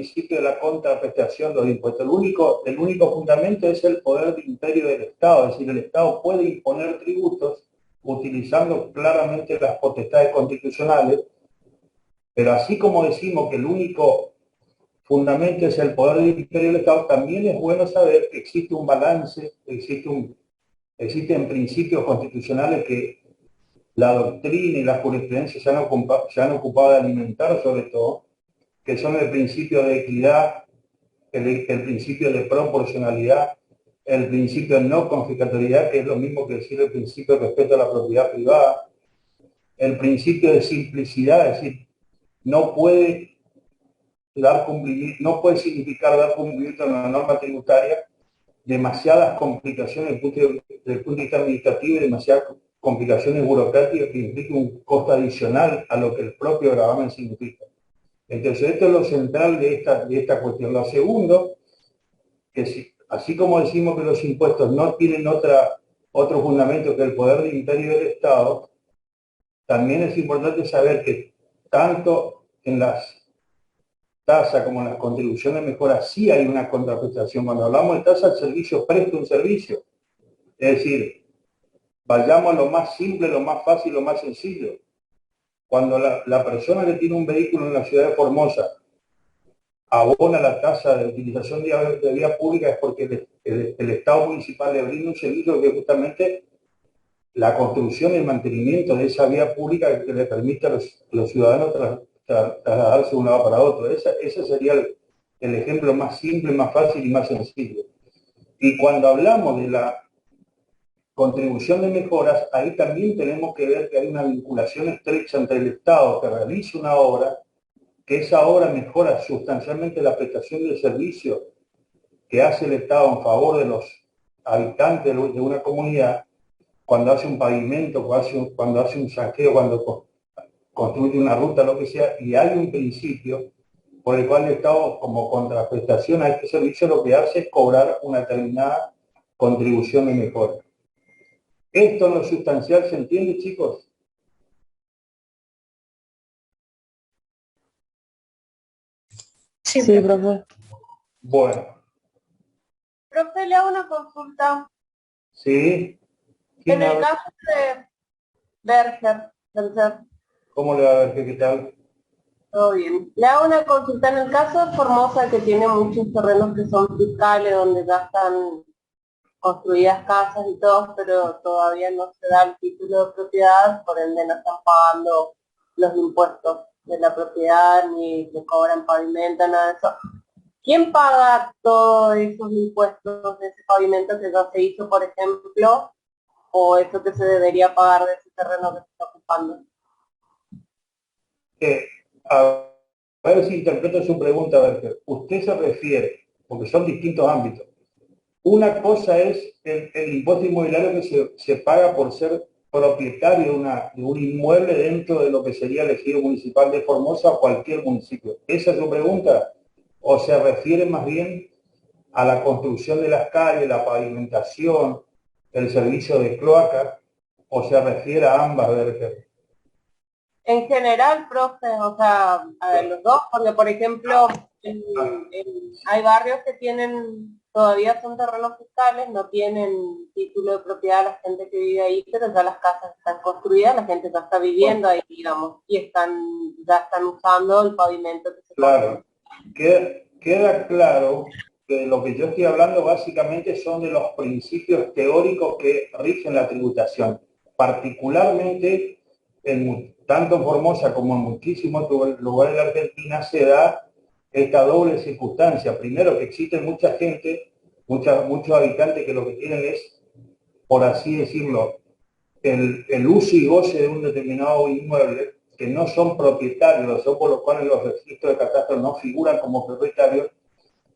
principio de la contraprestación de los impuestos. El único fundamento es el poder de imperio del Estado, es decir, el Estado puede imponer tributos utilizando claramente las potestades constitucionales, pero así como decimos que el único fundamento es el poder del imperio del Estado, también es bueno saber que existe un balance, existen principios constitucionales que la doctrina y la jurisprudencia se han ocupado de alimentar sobre todo, que son el principio de equidad, el principio de proporcionalidad, el principio de no confiscatoriedad, que es lo mismo que decir el principio de respeto a la propiedad privada, el principio de simplicidad, es decir, no puede significar dar cumplimiento a la norma tributaria demasiadas complicaciones desde el punto de vista administrativo y demasiadas complicaciones burocráticas que impliquen un costo adicional a lo que el propio gravamen significa. Entonces, esto es lo central de esta cuestión. Lo segundo, que así como decimos que los impuestos no tienen otro fundamento que el poder de imperio del Estado, también es importante saber que tanto en las tasas como en las contribuciones de mejora sí hay una contraprestación. Cuando hablamos de tasa, el servicio presta un servicio. Es decir, vayamos a lo más simple, lo más fácil, lo más sencillo. Cuando la persona que tiene un vehículo en la ciudad de Formosa abona la tasa de utilización de vía pública es porque el Estado municipal le brinda un servicio que justamente la construcción y el mantenimiento de esa vía pública que le permite a los ciudadanos trasladarse de un lado para otro. Ese sería el ejemplo más simple, más fácil y más sencillo. Y cuando hablamos de la contribución de mejoras, ahí también tenemos que ver que hay una vinculación estrecha entre el Estado que realiza una obra, que esa obra mejora sustancialmente la prestación del servicio que hace el Estado en favor de los habitantes de una comunidad, cuando hace un pavimento, cuando hace un saqueo, cuando construye una ruta, lo que sea, y hay un principio por el cual el Estado, como contraprestación a este servicio, lo que hace es cobrar una determinada contribución de mejora. ¿Esto en lo sustancial se entiende, chicos? Sí, profe. Bueno. Profe, le hago una consulta. Sí. En el caso de Berger, ¿Cómo le va a ver? ¿Qué tal? todo bien. Le hago una consulta. En el caso de Formosa, que tiene muchos terrenos que son fiscales, donde ya están construidas casas y todo, pero todavía no se da el título de propiedad, por ende no están pagando los impuestos de la propiedad, ni le cobran pavimento, nada de eso. ¿Quién paga todos esos impuestos de ese pavimento que ya se hizo, por ejemplo, o eso que se debería pagar de ese terreno que se está ocupando? A ver si interpreto su pregunta, Berger. Usted se refiere, porque son distintos ámbitos. Una cosa es el impuesto inmobiliario que se paga por ser propietario de un inmueble dentro de lo que sería el ejido municipal de Formosa o cualquier municipio. ¿Esa es su pregunta? ¿O se refiere más bien a la construcción de las calles, la pavimentación, el servicio de cloacas, o se refiere a ambas, Berger? En general, profe, o sea, a los dos, porque por ejemplo, hay barrios que tienen, todavía son terrenos fiscales, no tienen título de propiedad la gente que vive ahí, pero ya las casas están construidas, la gente ya está viviendo ahí, digamos, y ya están usando el pavimento que se Claro, queda claro que lo que yo estoy hablando básicamente son de los principios teóricos que rigen la tributación, particularmente tanto en Formosa como en muchísimos lugares de la Argentina se da esta doble circunstancia. Primero, que existe mucha gente, muchos habitantes que lo que tienen es, por así decirlo, el uso y goce de un determinado inmueble, que no son propietarios, son por lo cual en los registros de catastro no figuran como propietarios,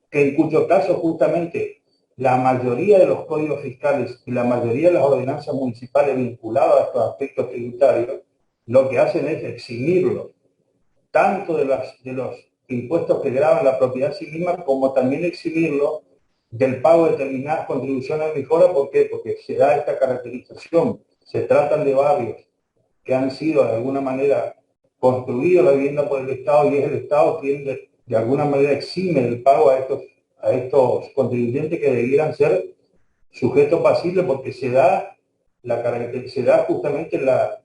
que en cuyo caso justamente la mayoría de los códigos fiscales y la mayoría de las ordenanzas municipales vinculadas a estos aspectos tributarios, lo que hacen es eximirlos, tanto de los impuestos que graban la propiedad sí misma, como también eximirlo del pago de determinadas contribuciones de mejora. ¿Por qué? Porque se da esta caracterización. Se tratan de barrios que han sido de alguna manera construidos la vivienda por el Estado, y es el Estado quien de alguna manera exime del pago a estos contribuyentes que debieran ser sujetos pasibles, porque se da justamente la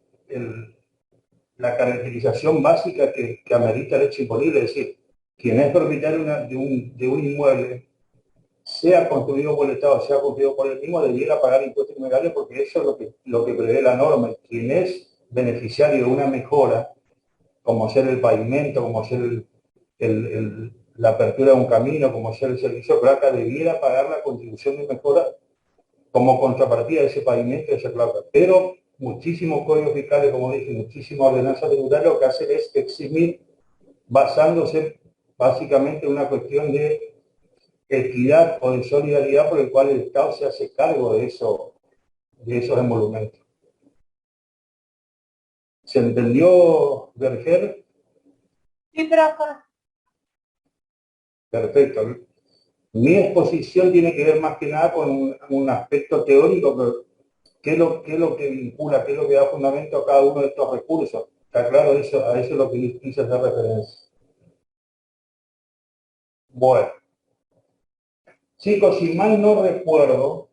caracterización básica que amerita el hecho imponible, es decir, quien es propietario de un inmueble, sea construido por el Estado, sea construido por el mismo, debiera pagar impuestos inmobiliarios, porque eso es lo que prevé la norma. Quien es beneficiario de una mejora, como ser el pavimento, como ser la apertura de un camino, como ser el servicio placa, debiera pagar la contribución de mejora como contrapartida de ese pavimento, de esa placa. Pero muchísimos códigos fiscales, como dije, muchísimas ordenanzas tributarias, lo que hacen es eximir, basándose básicamente en una cuestión de equidad o de solidaridad, por el cual el Estado se hace cargo de esos emolumentos. ¿Se entendió, Berger? Sí, profe. Perfecto. Mi exposición tiene que ver más que nada con un aspecto teórico, pero qué es lo que vincula, qué es lo que da fundamento a cada uno de estos recursos. Está claro, eso, a eso es lo que quise hacer referencia. Bueno, chicos, si mal no recuerdo,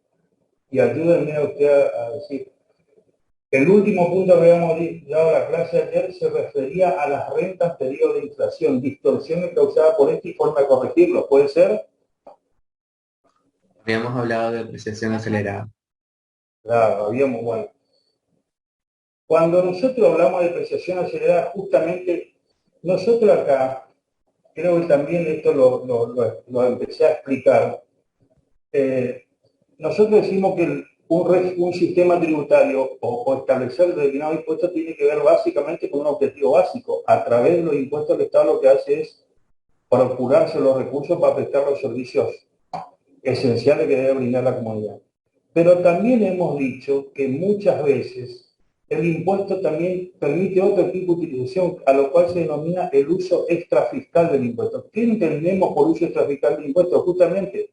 y ayúdenme a usted a decir, el último punto que habíamos dado la clase ayer se refería a las rentas periodo de inflación, distorsiones causadas por esto y forma de corregirlo. ¿Puede ser? Habíamos hablado de depreciación acelerada. Claro, habíamos, bueno. Cuando nosotros hablamos de depreciación acelerada, justamente nosotros acá, creo que también esto lo empecé a explicar, nosotros decimos que un sistema tributario o establecer determinado impuesto tiene que ver básicamente con un objetivo básico. A través de los impuestos el Estado lo que hace es procurarse los recursos para prestar los servicios esenciales que debe brindar la comunidad. Pero también hemos dicho que muchas veces el impuesto también permite otro tipo de utilización, a lo cual se denomina el uso extrafiscal del impuesto. ¿Qué entendemos por uso extrafiscal del impuesto? Justamente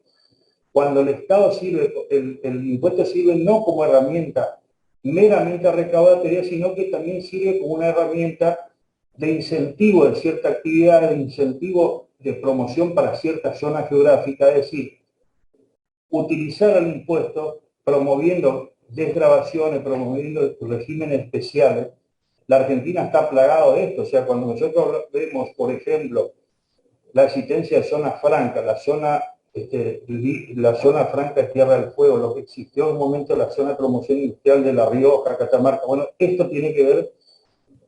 cuando el Estado sirve, el impuesto sirve no como herramienta meramente recaudatoria, sino que también sirve como una herramienta de incentivo de cierta actividad, de incentivo de promoción para ciertas zonas geográficas, es decir, utilizar el impuesto promoviendo desgravaciones, promoviendo regímenes especiales. La Argentina está plagado de esto, o sea, cuando nosotros vemos, por ejemplo, la existencia de zonas francas, la zona franca de Tierra del Fuego, lo que existió en un momento la zona de promoción industrial de La Rioja, Catamarca, bueno, esto tiene que ver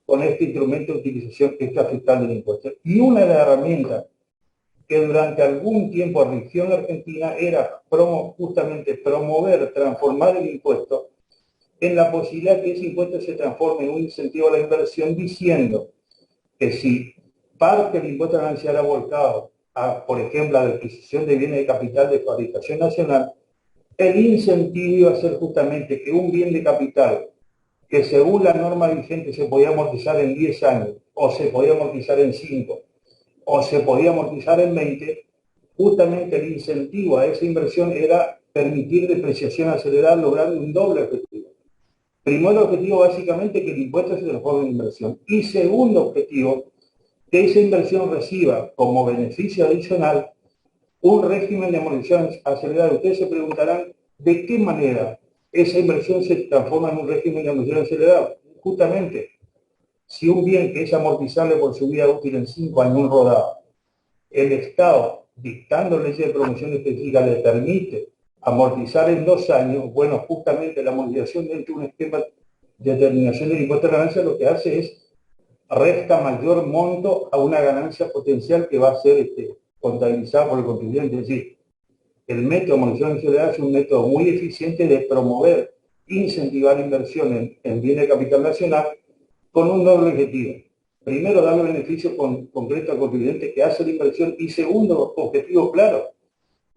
con este instrumento de utilización extrafiscal del impuesto. Y una de las herramientas que durante algún tiempo rigió en la Argentina era justamente promover, transformar el impuesto en la posibilidad que ese impuesto se transforme en un incentivo a la inversión, diciendo que si parte del impuesto ganancial era volcado a, por ejemplo, a la adquisición de bienes de capital de fabricación nacional, el incentivo iba a ser justamente que un bien de capital que según la norma vigente se podía amortizar en 10 años, o se podía amortizar en 5, o se podía amortizar en 20, justamente el incentivo a esa inversión era permitir depreciación acelerada, logrando un doble objetivo. Primero objetivo, básicamente, que el impuesto se transforme en inversión. Y segundo objetivo, que esa inversión reciba como beneficio adicional un régimen de amortización acelerada. Ustedes se preguntarán de qué manera esa inversión se transforma en un régimen de amortización acelerada. Justamente, si un bien que es amortizable por su vida útil en 5 años rodado, el Estado, dictando leyes de promoción específica, le permite amortizar en 2 años, bueno, justamente la amortización dentro de un esquema de determinación del impuesto de ganancia lo que hace es resta mayor monto a una ganancia potencial que va a ser contabilizada por el contribuyente. Es decir, el método de amortización de sociedad es un método muy eficiente de promover, incentivar inversión en bienes de capital nacional con un doble objetivo. Primero, darle beneficio concreto al contribuyente que hace la inversión, y segundo, objetivo claro,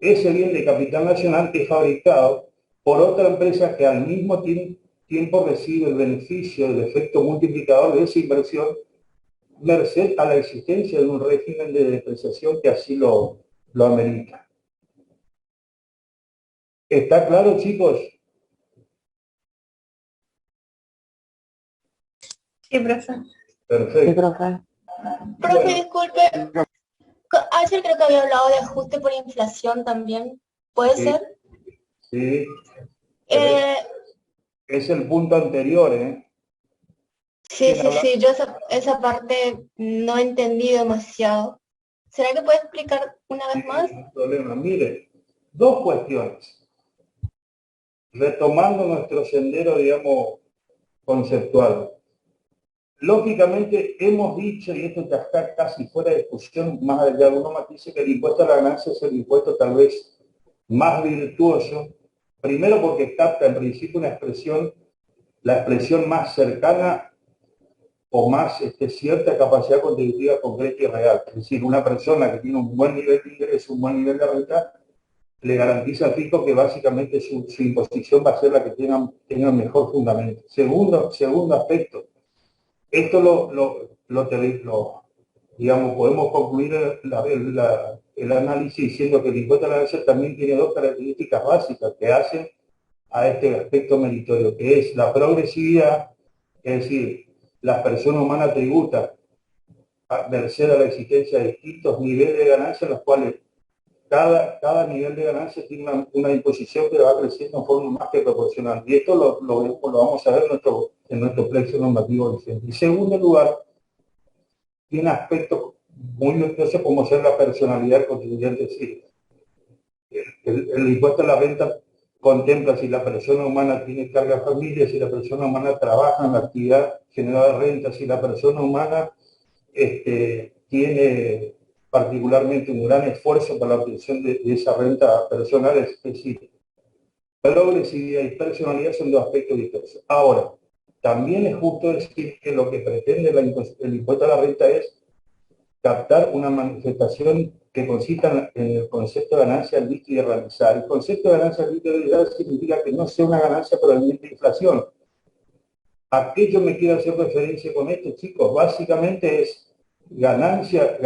ese bien de capital nacional es fabricado por otra empresa que al mismo tiempo recibe el beneficio del efecto multiplicador de esa inversión, merced a la existencia de un régimen de depreciación que así lo amerita. ¿Está claro, chicos? Sí, profe. Perfecto. Sí, profe. Profe, disculpe. Ayer creo que había hablado de ajuste por inflación también. ¿Puede Sí, ser? sí, pero Eh, es el punto anterior, ¿eh? sí, ¿Quién sí, habla? sí, yo esa parte no entendí demasiado. ¿Será que puede explicar una Sí, vez más? no hay problema. Mire, dos cuestiones. Retomando nuestro sendero, digamos, conceptual. Lógicamente hemos dicho, y esto ya está casi fuera de discusión, más allá de algunos matices, que el impuesto a la ganancia es el impuesto tal vez más virtuoso, primero porque capta en principio una expresión, la expresión más cercana o más cierta capacidad contributiva concreta y real. Es decir, una persona que tiene un buen nivel de ingreso, un buen nivel de renta, le garantiza al fisco que básicamente su imposición va a ser la que tenga mejor fundamento. Segundo aspecto, esto digamos, podemos concluir el análisis diciendo que el impuesto a la ganancia también tiene dos características básicas que hacen a este aspecto meritorio, que es la progresividad, es decir, las personas humanas tributan a merced a la existencia de distintos niveles de ganancia, en los cuales cada nivel de ganancia tiene una imposición que va creciendo en forma más que proporcional. Y esto lo vamos a ver en nuestro plexo normativo vigente. En segundo lugar, tiene aspectos muy virtuosos como ser la personalidad del contribuyente. Es decir, el impuesto a la renta contempla si la persona humana tiene carga de familia, si la persona humana trabaja en la actividad generada de renta, si la persona humana tiene particularmente un gran esfuerzo para la obtención de esa renta personal, es decir, progresividad y personalidad son dos aspectos distintos. Ahora, también es justo decir que lo que pretende el impuesto a la renta es captar una manifestación que consista en el concepto de ganancia al visto y de realizar. El concepto de ganancia al visto y de realizar significa que no sea una ganancia proveniente de inflación. ¿A qué yo me quiero hacer referencia con esto, chicos? Básicamente es ganancia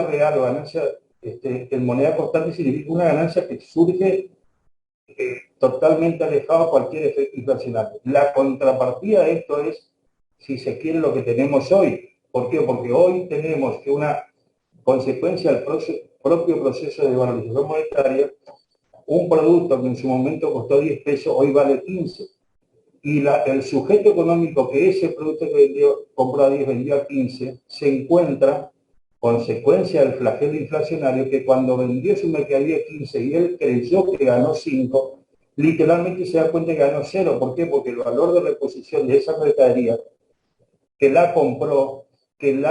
real o ganancia en moneda constante significa una ganancia que surge totalmente alejado de cualquier efecto inflacionario. La contrapartida de esto es, si se quiere, lo que tenemos hoy. ¿Por qué? Porque hoy tenemos que una consecuencia del propio proceso de valorización monetaria, un producto que en su momento costó 10 pesos, hoy vale 15. Y el sujeto económico que ese producto que compró a 10 vendió a 15, se encuentra, consecuencia del flagelo inflacionario, que cuando vendió su mercadería a 15 y él creyó que ganó 5, literalmente se da cuenta que ganó 0. ¿Por qué? Porque el valor de reposición de esa mercadería, que la compró, que él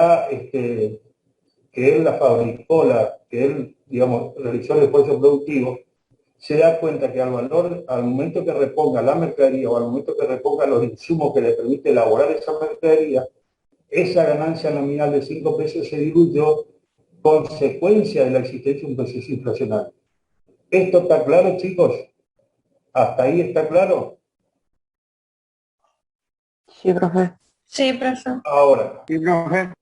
la fabricó, que él, digamos, realizó el esfuerzo productivo, se da cuenta que al momento que reponga la mercadería o al momento que reponga los insumos que le permite elaborar esa mercadería, esa ganancia nominal de 5 pesos se diluyó consecuencia de la existencia de un proceso inflacionario. ¿Esto está claro, chicos? ¿Hasta ahí está claro? Sí, profe. Sí, profe. Ahora, Sí, profe.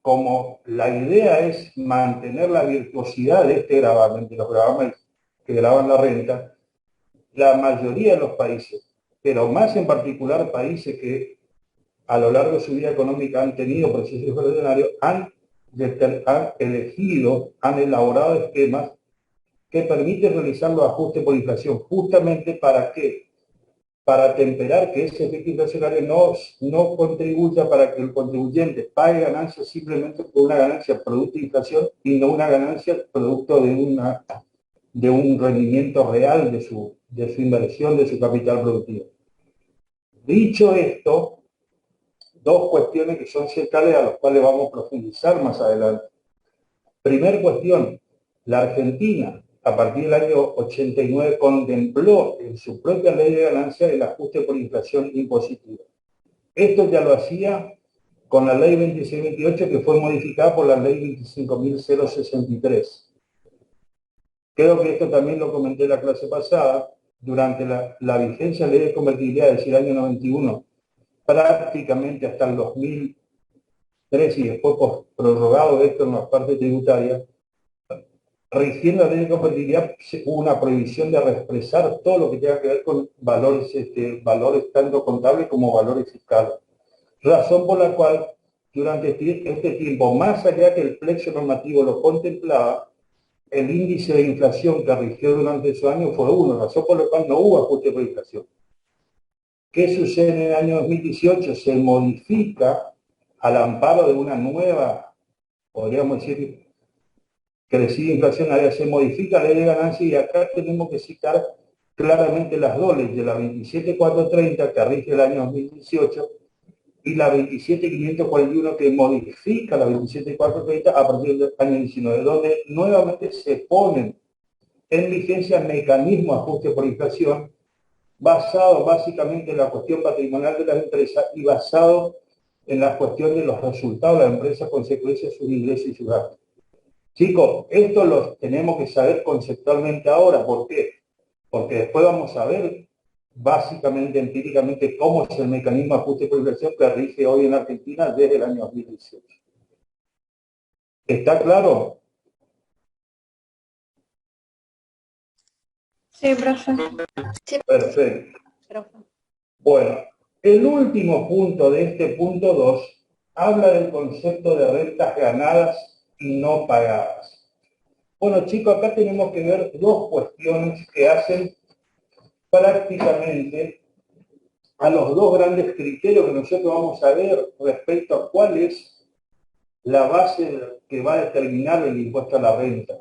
como la idea es mantener la virtuosidad de este gravamen, de los gravamen que graban la renta, la mayoría de los países, pero más en particular países que a lo largo de su vida económica han tenido procesos extraordinarios, han elegido, han elaborado esquemas que permiten realizar los ajustes por inflación, justamente para que, para temperar que ese efecto inflacionario no contribuya para que el contribuyente pague ganancias simplemente por una ganancia producto de inflación y no una ganancia producto de un rendimiento real de su inversión, de su capital productivo. Dicho esto, dos cuestiones que son centrales a las cuales vamos a profundizar más adelante. Primera cuestión, la Argentina, a partir del año 89, contempló en su propia ley de ganancia el ajuste por inflación impositiva. Esto ya lo hacía con la ley 2628, que fue modificada por la ley 25.063. Creo que esto también lo comenté en la clase pasada, durante la vigencia de la ley de convertibilidad, es decir, año 91, prácticamente hasta el 2003 y después prorrogado esto en las partes tributarias, rigiendo la ley de convertibilidad hubo una prohibición de reexpresar todo lo que tenga que ver con valores, valores tanto contables como valores fiscales. Razón por la cual durante este tiempo, más allá que el plexo normativo lo contemplaba, el índice de inflación que rigió durante esos años fue 1, razón por la cual no hubo ajuste por inflación. ¿Qué sucede en el año 2018? Se modifica al amparo de una nueva, podríamos decir, crecida inflacionaria, se modifica la ley de ganancia y acá tenemos que citar claramente las dos leyes, de la 27430 que rige el año 2018 y la 27541 que modifica la 27430 a partir del año 19, donde nuevamente se ponen en vigencia mecanismos de ajuste por inflación basado básicamente en la cuestión patrimonial de las empresas y basado en la cuestión de los resultados de la empresa, consecuencia de sus ingresos y sus gastos. Chicos, esto lo tenemos que saber conceptualmente ahora. ¿Por qué? Porque después vamos a ver básicamente, empíricamente, cómo es el mecanismo de ajuste por inflación que rige hoy en Argentina desde el año 2018. ¿Está claro? Sí, profe. Sí, Perfecto. profe. Bueno, el último punto de este punto 2 habla del concepto de rentas ganadas y no pagadas. Bueno, chicos, acá tenemos que ver dos cuestiones que hacen prácticamente a los dos grandes criterios que nosotros vamos a ver respecto a cuál es la base que va a determinar el impuesto a la renta.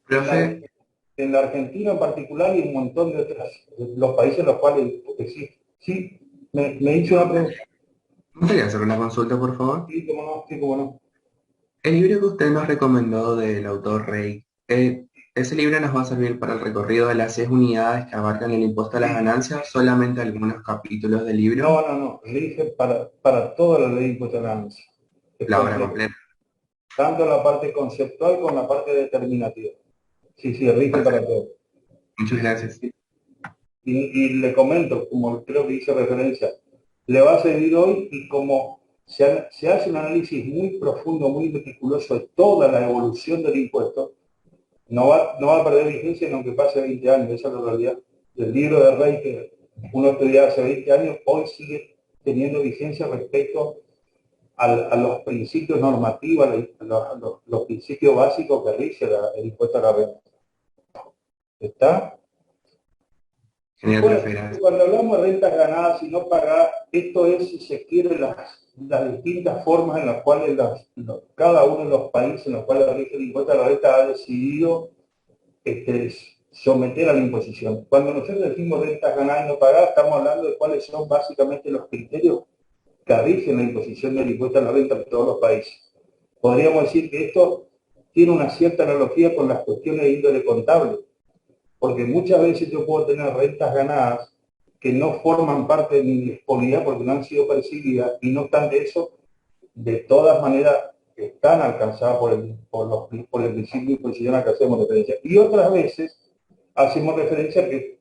Profe, En la Argentina en particular y un montón de otros, los países en los cuales existe. Sí, me hizo una pregunta. ¿me podría hacer una consulta, por favor? Sí, cómo no, sí, cómo no. El libro que usted nos recomendó del autor Rey, ¿ese libro nos va a servir para el recorrido de las 6 unidades que abarcan el impuesto a las ganancias, solamente algunos capítulos del libro, No. Rige para toda la ley de impuesto a la ganancia. Es la obra completo. completa? Tanto la parte conceptual como la parte determinativa. Sí, rige para todo. Muchas gracias. Y le comento, como creo que hice referencia, le va a servir hoy y como se hace un análisis muy profundo, muy meticuloso de toda la evolución del impuesto, no va a perder vigencia en aunque pase 20 años, esa es la realidad. El libro de Rey que uno estudiaba hace 20 años, hoy sigue teniendo vigencia respecto a los principios normativos, los principios básicos que rige el impuesto a la renta. ¿Está? Genial, Bueno, profe, gracias. cuando hablamos de rentas ganadas y no pagadas, esto es, si se quiere, las distintas formas en las cuales cada uno de los países en los cuales rige el impuesto a la renta ha decidido someter a la imposición. Cuando nosotros decimos rentas ganadas y no pagadas, estamos hablando de cuáles son básicamente los criterios que rigen la imposición del impuesto a la renta en todos los países. Podríamos decir que esto tiene una cierta analogía con las cuestiones de índole contable, porque muchas veces yo puedo tener rentas ganadas que no forman parte de mi disponibilidad porque no han sido percibidas y no obstante eso, de todas maneras están alcanzadas por el principio de imposición al que hacemos referencia. Y otras veces hacemos referencia a que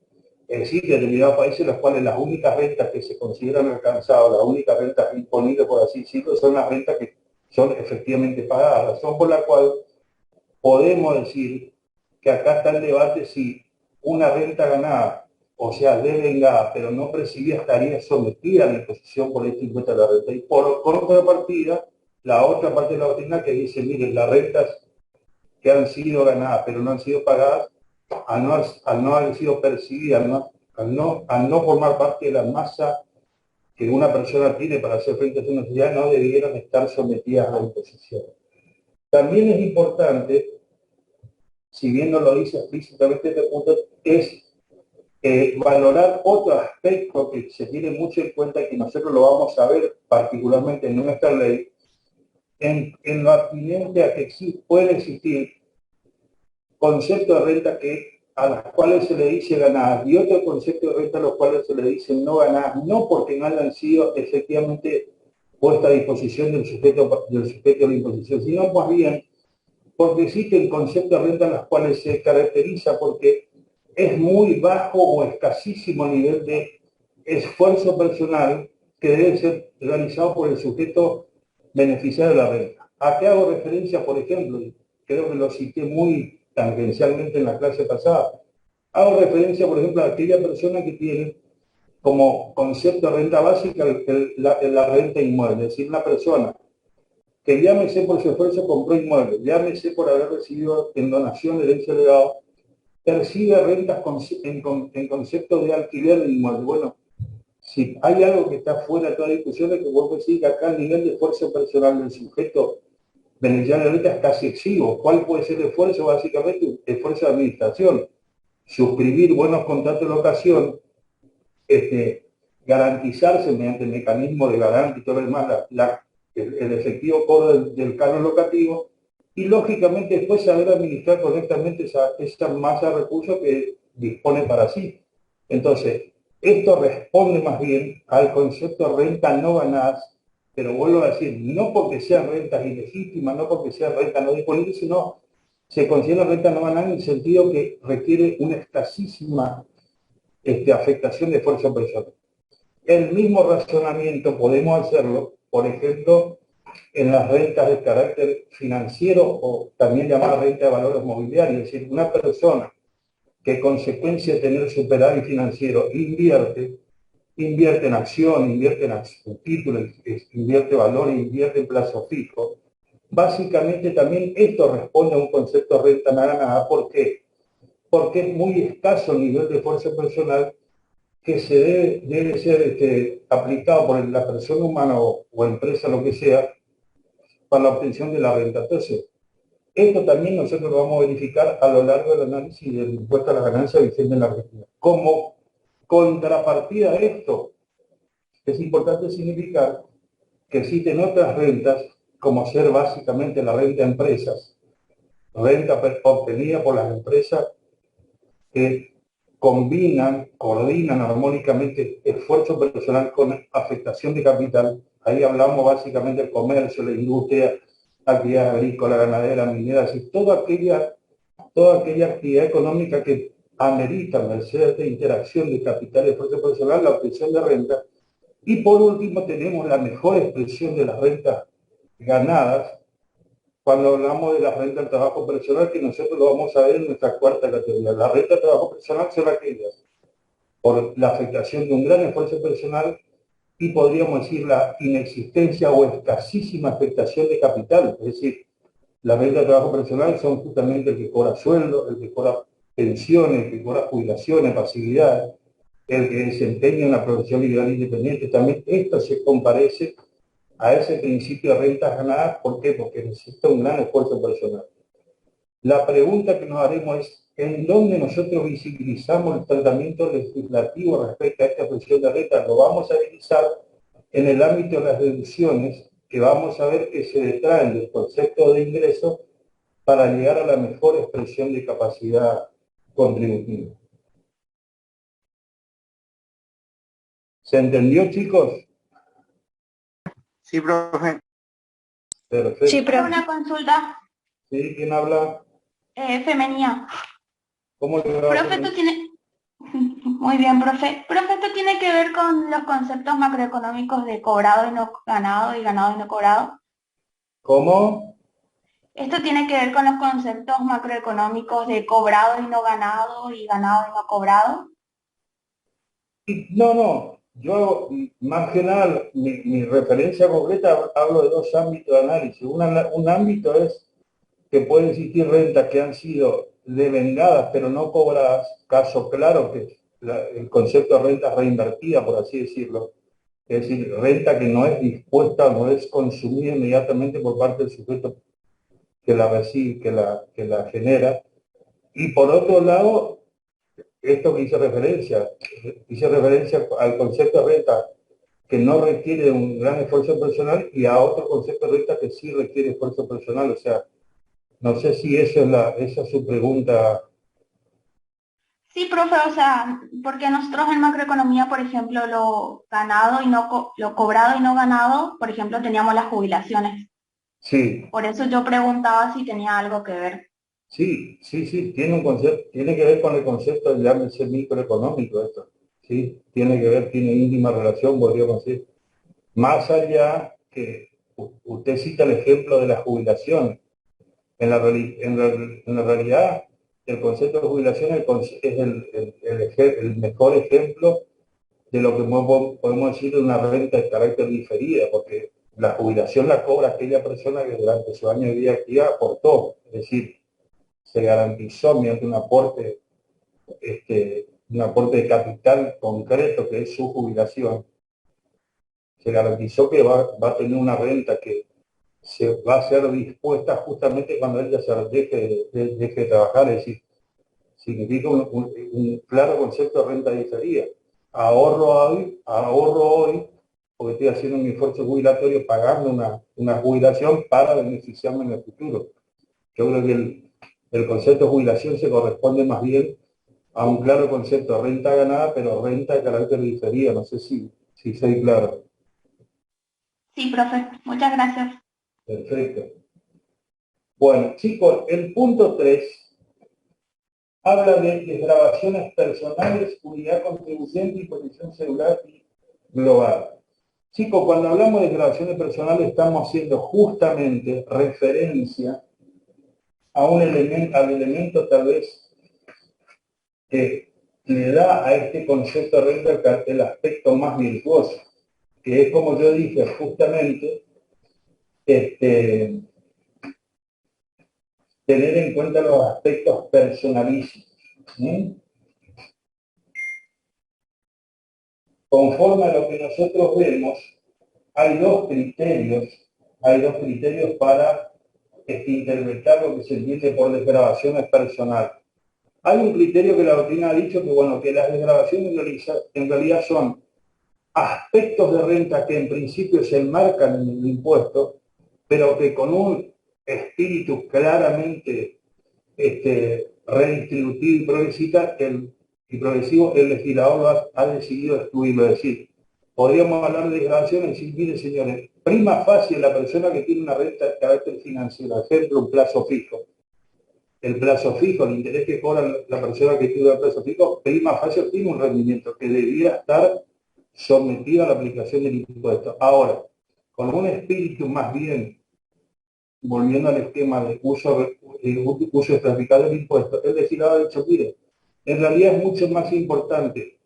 existen determinados países en los cuales las únicas rentas que se consideran alcanzadas, las únicas rentas imponibles, por así decirlo, son las rentas que son efectivamente pagadas, razón por la cual podemos decir que acá está el debate si una renta ganada, o sea, devengada, pero no percibida, estaría sometida a la imposición por este impuesto a la renta. Y por contrapartida, la otra parte de la doctrina que dice, miren, las rentas que han sido ganadas pero no han sido pagadas, al no haber sido percibidas, al no formar parte de la masa que una persona tiene para hacer frente a su necesidad, no debieran estar sometidas a la imposición. También es importante, si bien no lo dice explícitamente este punto, es valorar otro aspecto que se tiene mucho en cuenta y que nosotros lo vamos a ver particularmente en nuestra ley, en lo atinente a que sí puede existir conceptos de renta a los cuales se le dice ganadas y otro concepto de renta a los cuales se le dice no ganadas, no porque no hayan sido efectivamente puesta a disposición del sujeto de la imposición, sino más bien porque existen conceptos de renta en los cuales se caracteriza porque es muy bajo o escasísimo nivel de esfuerzo personal que debe ser realizado por el sujeto beneficiario de la renta. ¿A qué hago referencia, por ejemplo? Creo que lo cité muy tangencialmente en la clase pasada. Hago referencia, por ejemplo, a aquella persona que tiene como concepto de renta básica la renta inmueble, es decir, una persona que llámese por su esfuerzo compró inmuebles, llámese por haber recibido en donación, herencia o legado, percibe rentas en concepto de alquiler de inmueble. Bueno, si hay algo que está fuera de toda discusión es que vos decís que acá el nivel de esfuerzo personal del sujeto beneficiario ahorita es casi exiguo. ¿Cuál puede ser el esfuerzo? Básicamente, esfuerzo de administración. Suscribir buenos contratos de locación, garantizarse mediante el mecanismo de garantía y todo lo demás, el efectivo cobro del canon locativo, y lógicamente después saber administrar correctamente esa masa de recursos que dispone para sí. Entonces, esto responde más bien al concepto de rentas no ganadas, pero vuelvo a decir, no porque sean rentas ilegítimas, no porque sean rentas no disponibles, sino se considera renta no ganadas en el sentido que requiere una escasísima afectación de esfuerzo personal. El mismo razonamiento podemos hacerlo, por ejemplo, en las rentas de carácter financiero o también llamada renta de valores mobiliarios. Es decir, una persona que consecuencia de tener superávit financiero invierte en acción, invierte en títulos, invierte valor, invierte en plazo fijo. Básicamente también esto responde a un concepto de renta nada. ¿Por qué? Porque es muy escaso el nivel de esfuerzo personal que debe ser aplicado por la persona humana o empresa, lo que sea, para la obtención de la renta. Entonces, esto también nosotros lo vamos a verificar a lo largo del análisis del impuesto a la ganancia vigente en la Argentina. Como contrapartida a esto, es importante significar que existen otras rentas, como ser básicamente la renta de empresas, renta obtenida por las empresas que coordinan armónicamente esfuerzo personal con afectación de capital. Ahí hablamos básicamente del comercio, la industria, actividad agrícola, ganadera, minera, así, toda aquella actividad económica que amerita, merced de interacción de capital y esfuerzo personal, la obtención de renta. Y por último tenemos la mejor expresión de las rentas ganadas, cuando hablamos de la renta del trabajo personal, que nosotros lo vamos a ver en nuestra cuarta categoría. La renta del trabajo personal son aquellas por la afectación de un gran esfuerzo personal y podríamos decir la inexistencia o escasísima afectación de capital. Es decir, la renta de trabajo personal son justamente el que cobra sueldo, el que cobra pensiones, el que cobra jubilaciones, pasividades, el que desempeña una profesión liberal independiente. También esto se comparece a ese principio de rentas ganadas. ¿Por qué? Porque necesita un gran esfuerzo personal. La pregunta que nos haremos es, ¿en dónde nosotros visibilizamos el tratamiento legislativo respecto a esta expresión de renta? Lo vamos a realizar en el ámbito de las deducciones, que vamos a ver que se detraen del concepto de ingreso para llegar a la mejor expresión de capacidad contributiva. ¿Se entendió, chicos? Sí, profe. Perfecto. Sí, profe. Una consulta ¿Sí? ¿Quién habla? femenina. ¿Cómo le va? Profe, esto tiene... Muy bien, profe. Profe, esto tiene que ver con los conceptos macroeconómicos de cobrado y no ganado y ganado y no cobrado. ¿Cómo? Esto tiene que ver con los conceptos macroeconómicos de cobrado y no ganado y ganado y no cobrado. No. Yo, más que nada, mi referencia concreta, hablo de dos ámbitos de análisis. Un ámbito es que pueden existir rentas que han sido devengadas pero no cobradas, caso claro que es el concepto de renta reinvertida, por así decirlo. Es decir, renta que no es dispuesta, no es consumida inmediatamente por parte del sujeto que la recibe, que la genera. Y por otro lado, esto que hice referencia al concepto de renta que no requiere un gran esfuerzo personal y a otro concepto de renta que sí requiere esfuerzo personal. O sea, no sé si esa es su pregunta. Sí, profe, o sea, porque nosotros en macroeconomía, por ejemplo, lo ganado y no lo cobrado y no ganado, por ejemplo, teníamos las jubilaciones. Sí, Por eso yo preguntaba si tenía algo que ver. sí, tiene un concepto, tiene que ver con el concepto de llámese microeconómico esto. Sí, tiene que ver, tiene íntima relación, podríamos decir. Más allá que usted cita el ejemplo de la jubilación. En la realidad, el concepto de jubilación es el mejor ejemplo de lo que podemos decir de una renta de carácter diferida, porque la jubilación la cobra aquella persona que durante su año de vida activa aportó, es decir, se garantizó mediante un aporte de capital concreto que es su jubilación, se garantizó que va a tener una renta que se va a ser dispuesta justamente cuando él ya se deje de trabajar, es decir, significa un claro concepto de renta diferida. Ahorro hoy, porque estoy haciendo mi esfuerzo jubilatorio pagando una jubilación para beneficiarme en el futuro. Yo creo que el concepto de jubilación se corresponde más bien a un claro concepto de renta ganada, pero renta de carácter diferida. No sé si soy claro. Sí, profe, muchas gracias. Perfecto. Bueno, chicos, el punto 3 habla de desgravaciones personales, unidad contribuyente y posición celular y global. Chicos, cuando hablamos de desgravaciones personales estamos haciendo justamente referencia a al elemento tal vez que le da a este concepto de renta el aspecto más virtuoso, que es, como yo dije, justamente tener en cuenta los aspectos personalísimos. Conforme a lo que nosotros vemos, hay dos criterios para interpretar lo que se entiende por desgravaciones personales. Hay un criterio que la doctrina ha dicho que, bueno, que las desgravaciones en realidad son aspectos de renta que en principio se enmarcan en el impuesto, pero que con un espíritu claramente redistributivo y progresivo, el legislador ha decidido excluirlo. Es decir, podríamos hablar de desgravaciones y decir, mire señores, prima facie la persona que tiene una renta de carácter financiero, ejemplo, un plazo fijo. El plazo fijo, el interés que cobra la persona que tiene el plazo fijo, prima facie tiene un rendimiento que debiera estar sometido a la aplicación del impuesto. Ahora, con un espíritu más bien, volviendo al esquema de uso estratificado del impuesto, el legislador ha dicho, mire, en realidad es mucho más importante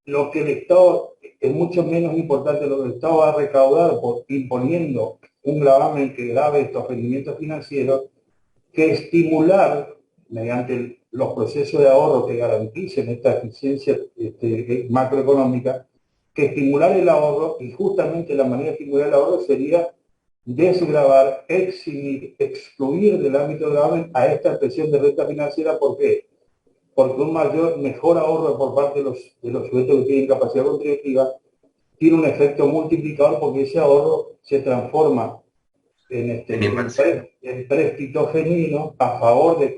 lo que el Estado, es mucho menos importante lo que el Estado va a recaudar por imponiendo un gravamen que grave estos rendimientos financieros, que estimular mediante los procesos de ahorro que garanticen esta eficiencia macroeconómica, que estimular el ahorro, y justamente la manera de estimular el ahorro sería desgravar, eximir, excluir del ámbito de gravamen a esta expresión de renta financiera. ¿Por qué? Porque un mejor ahorro por parte de los sujetos que tienen capacidad contributiva tiene un efecto multiplicador, porque ese ahorro se transforma en préstito genuino a favor de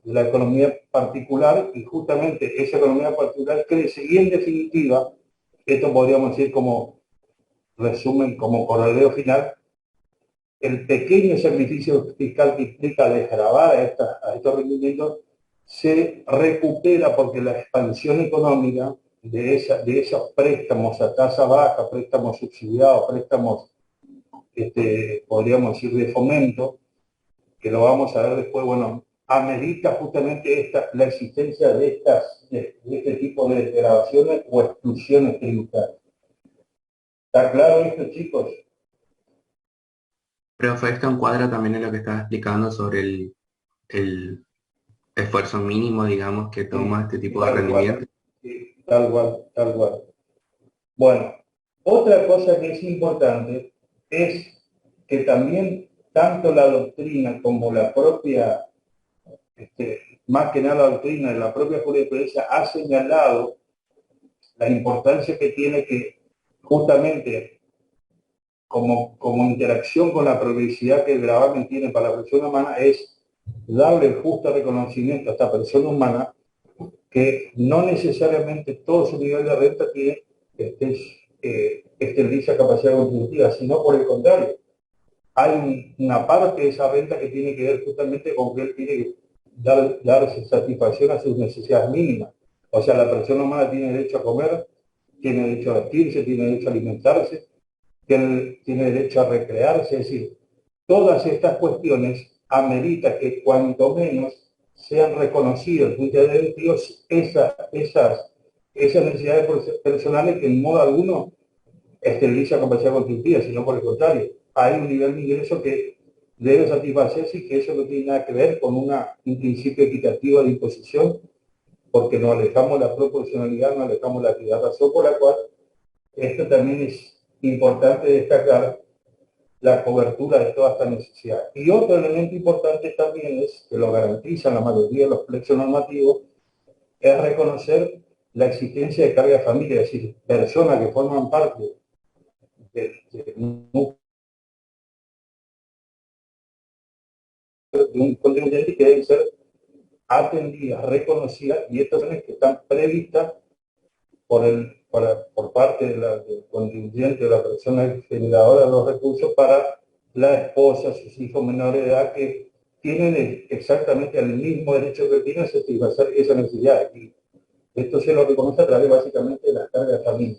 la economía particular, y justamente esa economía particular crece, y en definitiva, esto podríamos decir como resumen, como correleo final, el pequeño sacrificio fiscal que implica desgravar a estos rendimientos se recupera porque la expansión económica de esos préstamos a tasa baja, préstamos subsidiados, préstamos, podríamos decir, de fomento, que lo vamos a ver después, bueno, amerita justamente la existencia de este tipo de desgravaciones o exclusiones tributarias. ¿Está claro esto, chicos? Profe, esto encuadra también en lo que estaba explicando sobre el esfuerzo mínimo, digamos, que toma este tipo de rendimiento. Sí, tal cual. Bueno, otra cosa que es importante es que también tanto la doctrina como la propia, más que nada la doctrina de la propia jurisprudencia ha señalado la importancia que tiene que justamente como interacción con la progresividad que el gravamen tiene para la persona humana es darle el justo reconocimiento a esta persona humana, que no necesariamente todo su nivel de renta tiene dicha capacidad contributiva, sino por el contrario. Hay una parte de esa renta que tiene que ver justamente con que él tiene que dar satisfacción a sus necesidades mínimas. O sea, la persona humana tiene derecho a comer, tiene derecho a vestirse, tiene derecho a alimentarse, tiene derecho a recrearse. Es decir, todas estas cuestiones amerita que cuanto menos sean reconocidos desde el punto de vista esas necesidades personales que en modo alguno esteriliza capacidad contributiva, sino por el contrario, hay un nivel de ingreso que debe satisfacerse y que eso no tiene nada que ver con un principio equitativo de imposición, porque nos alejamos la proporcionalidad, nos alejamos la equidad, razón por la cual esto también es importante destacar la cobertura de toda esta necesidad. Y otro elemento importante también es, que lo garantizan la mayoría de los plexos normativos, es reconocer la existencia de carga de familia, es decir, personas que forman parte de un contribuyente que deben ser atendidas, reconocidas, y estas son las que están previstas por parte del contribuyente, de la persona generadora de los recursos, para la esposa, sus hijos menores de edad, que tienen exactamente el mismo derecho que tienen a satisfacer esa necesidad. Y esto se lo reconoce a través básicamente de las cargas de familia.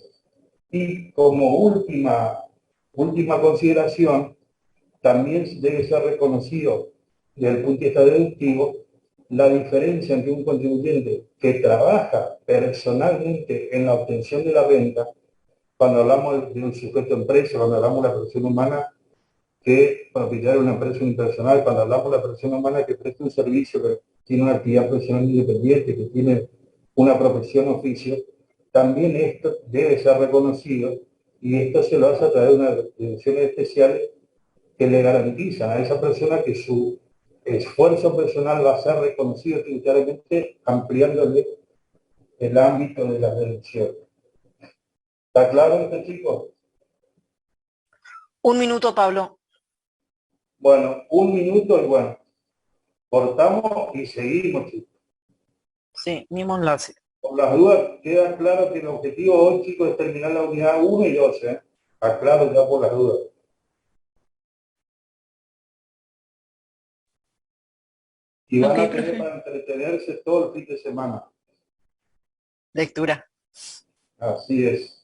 Y como última consideración, también debe ser reconocido desde el punto de vista deductivo la diferencia entre un contribuyente que trabaja personalmente en la obtención de la renta, cuando hablamos de un sujeto empresa, cuando hablamos de la persona humana que propietaria de una empresa unipersonal, cuando hablamos de la persona humana que presta un servicio, que tiene una actividad profesional independiente, que tiene una profesión oficio, también esto debe ser reconocido, y esto se lo hace a través de unas deducciones especiales que le garantizan a esa persona que su esfuerzo personal va a ser reconocido tributariamente, ampliándole el ámbito de la deducción. ¿Está claro esto, chicos? Un minuto, Pablo. Bueno, un minuto y bueno, cortamos y seguimos, chicos. Sí, mismo enlace. Por las dudas, queda claro que el objetivo hoy, chicos, es terminar la unidad 1 y 2, ¿eh? Aclaro ya por las dudas. Y van a tener para entretenerse todo el fin de semana. Lectura. Así es.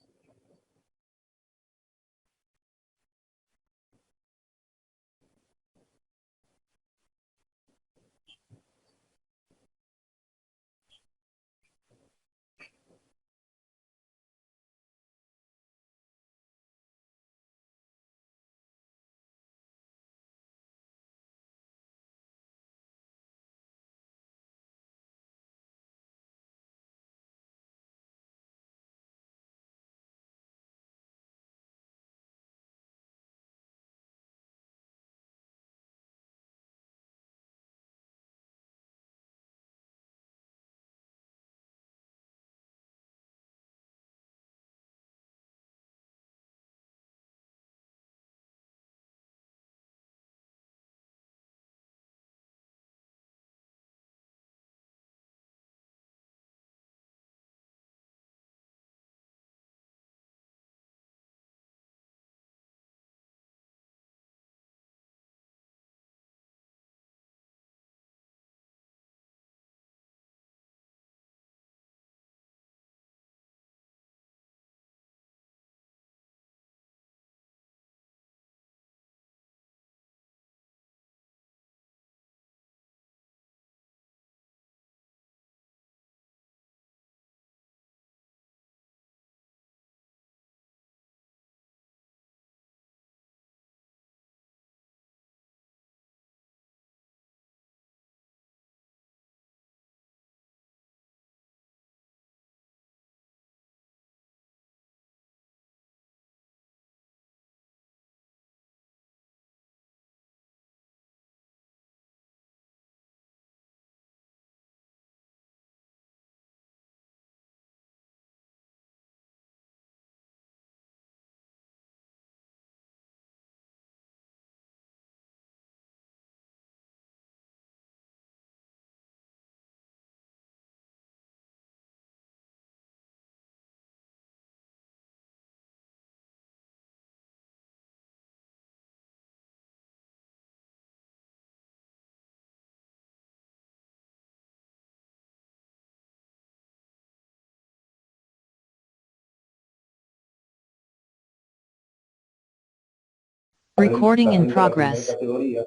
Recording in La primera progress. categoría,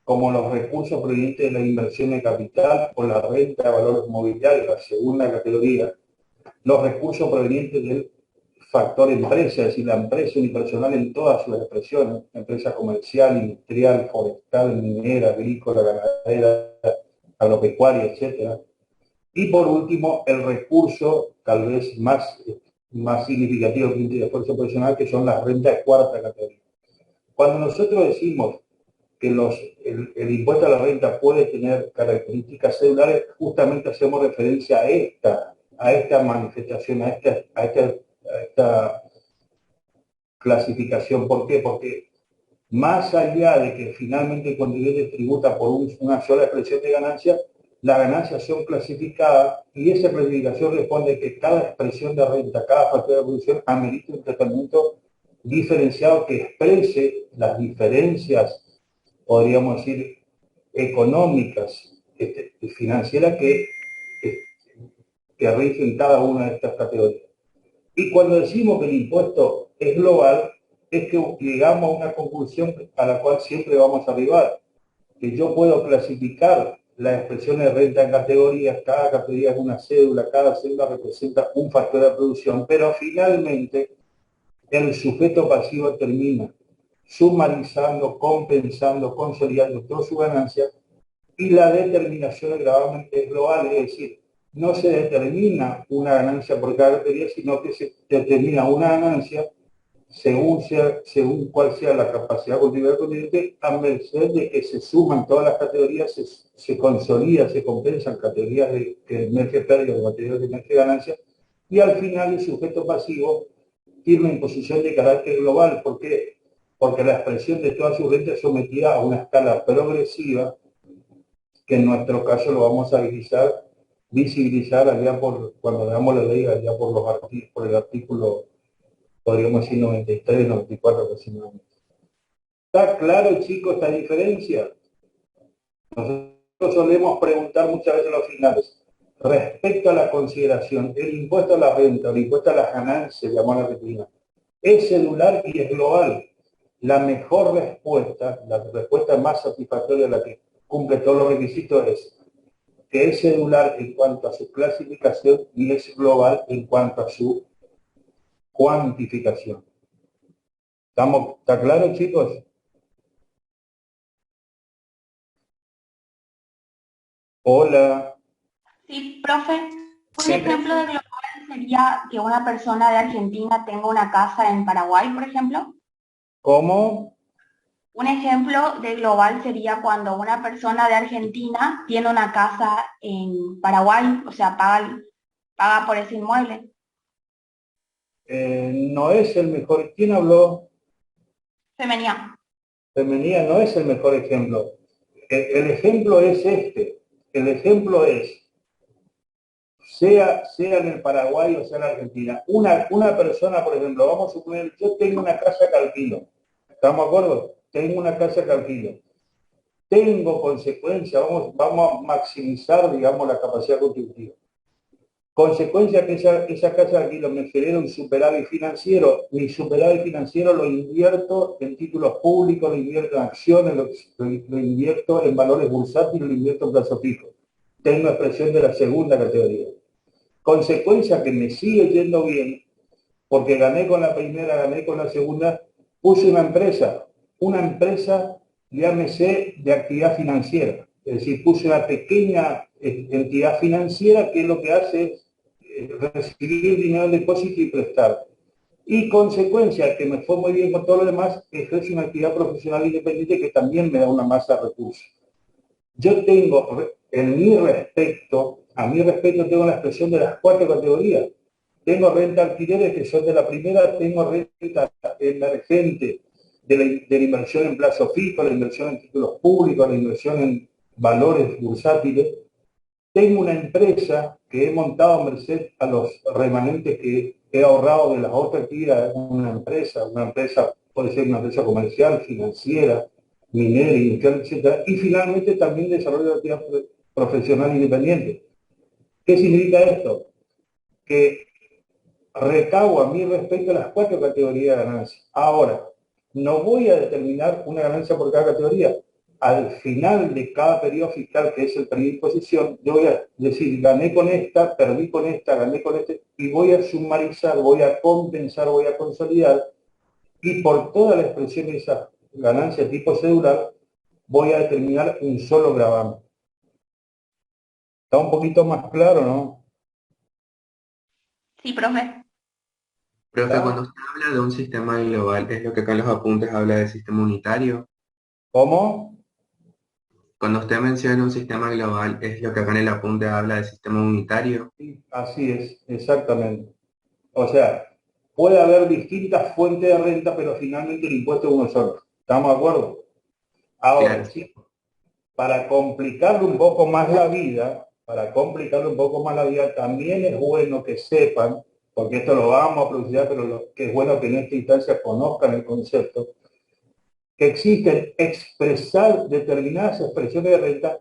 como los recursos provenientes de la inversión de capital o la renta de valores mobiliarios, la segunda categoría, los recursos provenientes del factor empresa, es decir, la empresa unipersonal en todas sus expresiones, empresa comercial, industrial, forestal, minera, agrícola, ganadera, agropecuaria, etcétera. Y por último, el recurso tal vez más significativo que de esfuerzo profesional, que son las rentas de cuarta categoría. Cuando nosotros decimos que el impuesto a la renta puede tener características celulares, justamente hacemos referencia a esta manifestación, a esta clasificación. ¿Por qué? Porque más allá de que finalmente el contribuyente tributa por una sola expresión de ganancia, las ganancias son clasificadas y esa clasificación responde a que cada expresión de renta, cada factor de producción amerita un tratamiento diferenciado que exprese las diferencias, podríamos decir, económicas y financieras que rigen cada una de estas categorías. Y cuando decimos que el impuesto es global, es que llegamos a una conclusión a la cual siempre vamos a arribar, que yo puedo clasificar las expresiones de renta en categorías, cada categoría es una cédula, cada cédula representa un factor de producción, pero finalmente el sujeto pasivo termina sumarizando, compensando, consolidando toda su ganancia, y la determinación del gravamen es global, es decir, no se determina una ganancia por cada categoría, sino que se determina una ganancia según cuál sea la capacidad contributiva del contribuyente, a merced de que se suman todas las categorías, se consolida, se compensan categorías que emerge pérdida o categorías que emerge ganancia, y al final el sujeto pasivo tiene una imposición de carácter global. ¿Por qué? Porque la expresión de toda su renta es sometida a una escala progresiva, que en nuestro caso lo vamos a visibilizar allá cuando veamos la ley, allá por el artículo, podríamos decir 93, 94 aproximadamente. ¿Está claro, chicos, esta diferencia? Nosotros solemos preguntar muchas veces a los finales, respecto a la consideración, el impuesto a la renta, el impuesto a las ganancias, llamamos la Argentina, es celular y es global. La mejor respuesta, la respuesta más satisfactoria, la que cumple todos los requisitos, es que es celular en cuanto a su clasificación y es global en cuanto a su cuantificación. ¿Está claro, chicos? Hola. Sí, profe. Un Sí, ejemplo de global sería que una persona de Argentina tenga una casa en Paraguay, por ejemplo. ¿Cómo? Un ejemplo de global sería cuando una persona de Argentina tiene una casa en Paraguay, o sea, paga por ese inmueble. No es el mejor. ¿Quién habló? Femenina. Femenina no es el mejor ejemplo. El ejemplo es este. El ejemplo es, sea en el Paraguay o sea en la Argentina, una persona, por ejemplo, vamos a suponer, yo tengo una casa que alquilo. ¿Estamos de acuerdo? Tengo una casa que alquilo. Tengo consecuencia, vamos a maximizar, digamos, la capacidad contributiva. Consecuencia que esa casa de alquiler me genera un superávit financiero. Mi superávit financiero lo invierto en títulos públicos, lo invierto en acciones, lo invierto en valores bursátiles, lo invierto en plazo fijo. Tengo expresión de la segunda categoría. Consecuencia que me sigue yendo bien, porque gané con la primera, gané con la segunda, puse una empresa, llámese, de actividad financiera. Es decir, puse una pequeña entidad financiera que lo que hace es recibir dinero en depósito y prestar. Y consecuencia que me fue muy bien con todo lo demás, ejerce una actividad profesional independiente que también me da una masa de recursos. Yo tengo, a mi respecto tengo la expresión de las 4 categorías. Tengo renta alquileres que son de la primera, tengo renta emergente de la inversión en plazo fijo, la inversión en títulos públicos, la inversión en valores bursátiles. Tengo una empresa que he montado a merced a los remanentes que he ahorrado de las otras actividades. Una empresa puede ser una empresa comercial, financiera, minera, industrial, etc. Y finalmente también desarrollo de actividad profesional independiente. ¿Qué significa esto? Que recabo a mi respecto las 4 categorías de ganancia. Ahora, no voy a determinar una ganancia por cada categoría. al final de cada periodo fiscal, que es el periodo de imposición, yo voy a decir, gané con esta, perdí con esta, gané con este, y voy a sumarizar, voy a compensar, voy a consolidar, y por toda la expresión de esa ganancia tipo cedular, voy a determinar un solo gravamen. ¿Está un poquito más claro, no? Sí, profe. Profe, ¿Está? cuando usted habla de un sistema global, ¿es lo que acá en los apuntes habla de sistema unitario? ¿Cómo? Cuando usted menciona un sistema global, ¿es lo que acá en el apunte habla de sistema unitario? Sí, así es, exactamente. O sea, puede haber distintas fuentes de renta, pero finalmente el impuesto es uno solo. ¿Estamos de acuerdo? Ahora, Claro. chicos, para complicarle un poco más la vida, también es bueno que sepan, porque esto lo vamos a producir, pero lo que es bueno que en esta instancia conozcan el concepto, que existen expresar determinadas expresiones de renta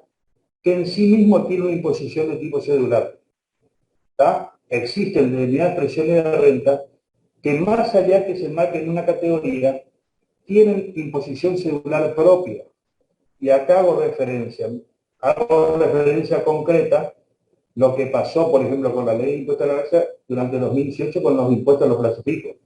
que en sí mismo tienen una imposición de tipo cedular. ¿Está? Existen determinadas expresiones de renta que más allá que se enmarquen en una categoría, tienen imposición cedular propia. Y acá hago referencia concreta lo que pasó, por ejemplo, con la ley de impuestos a la ganancia durante 2018 con los impuestos a los plazos fijos.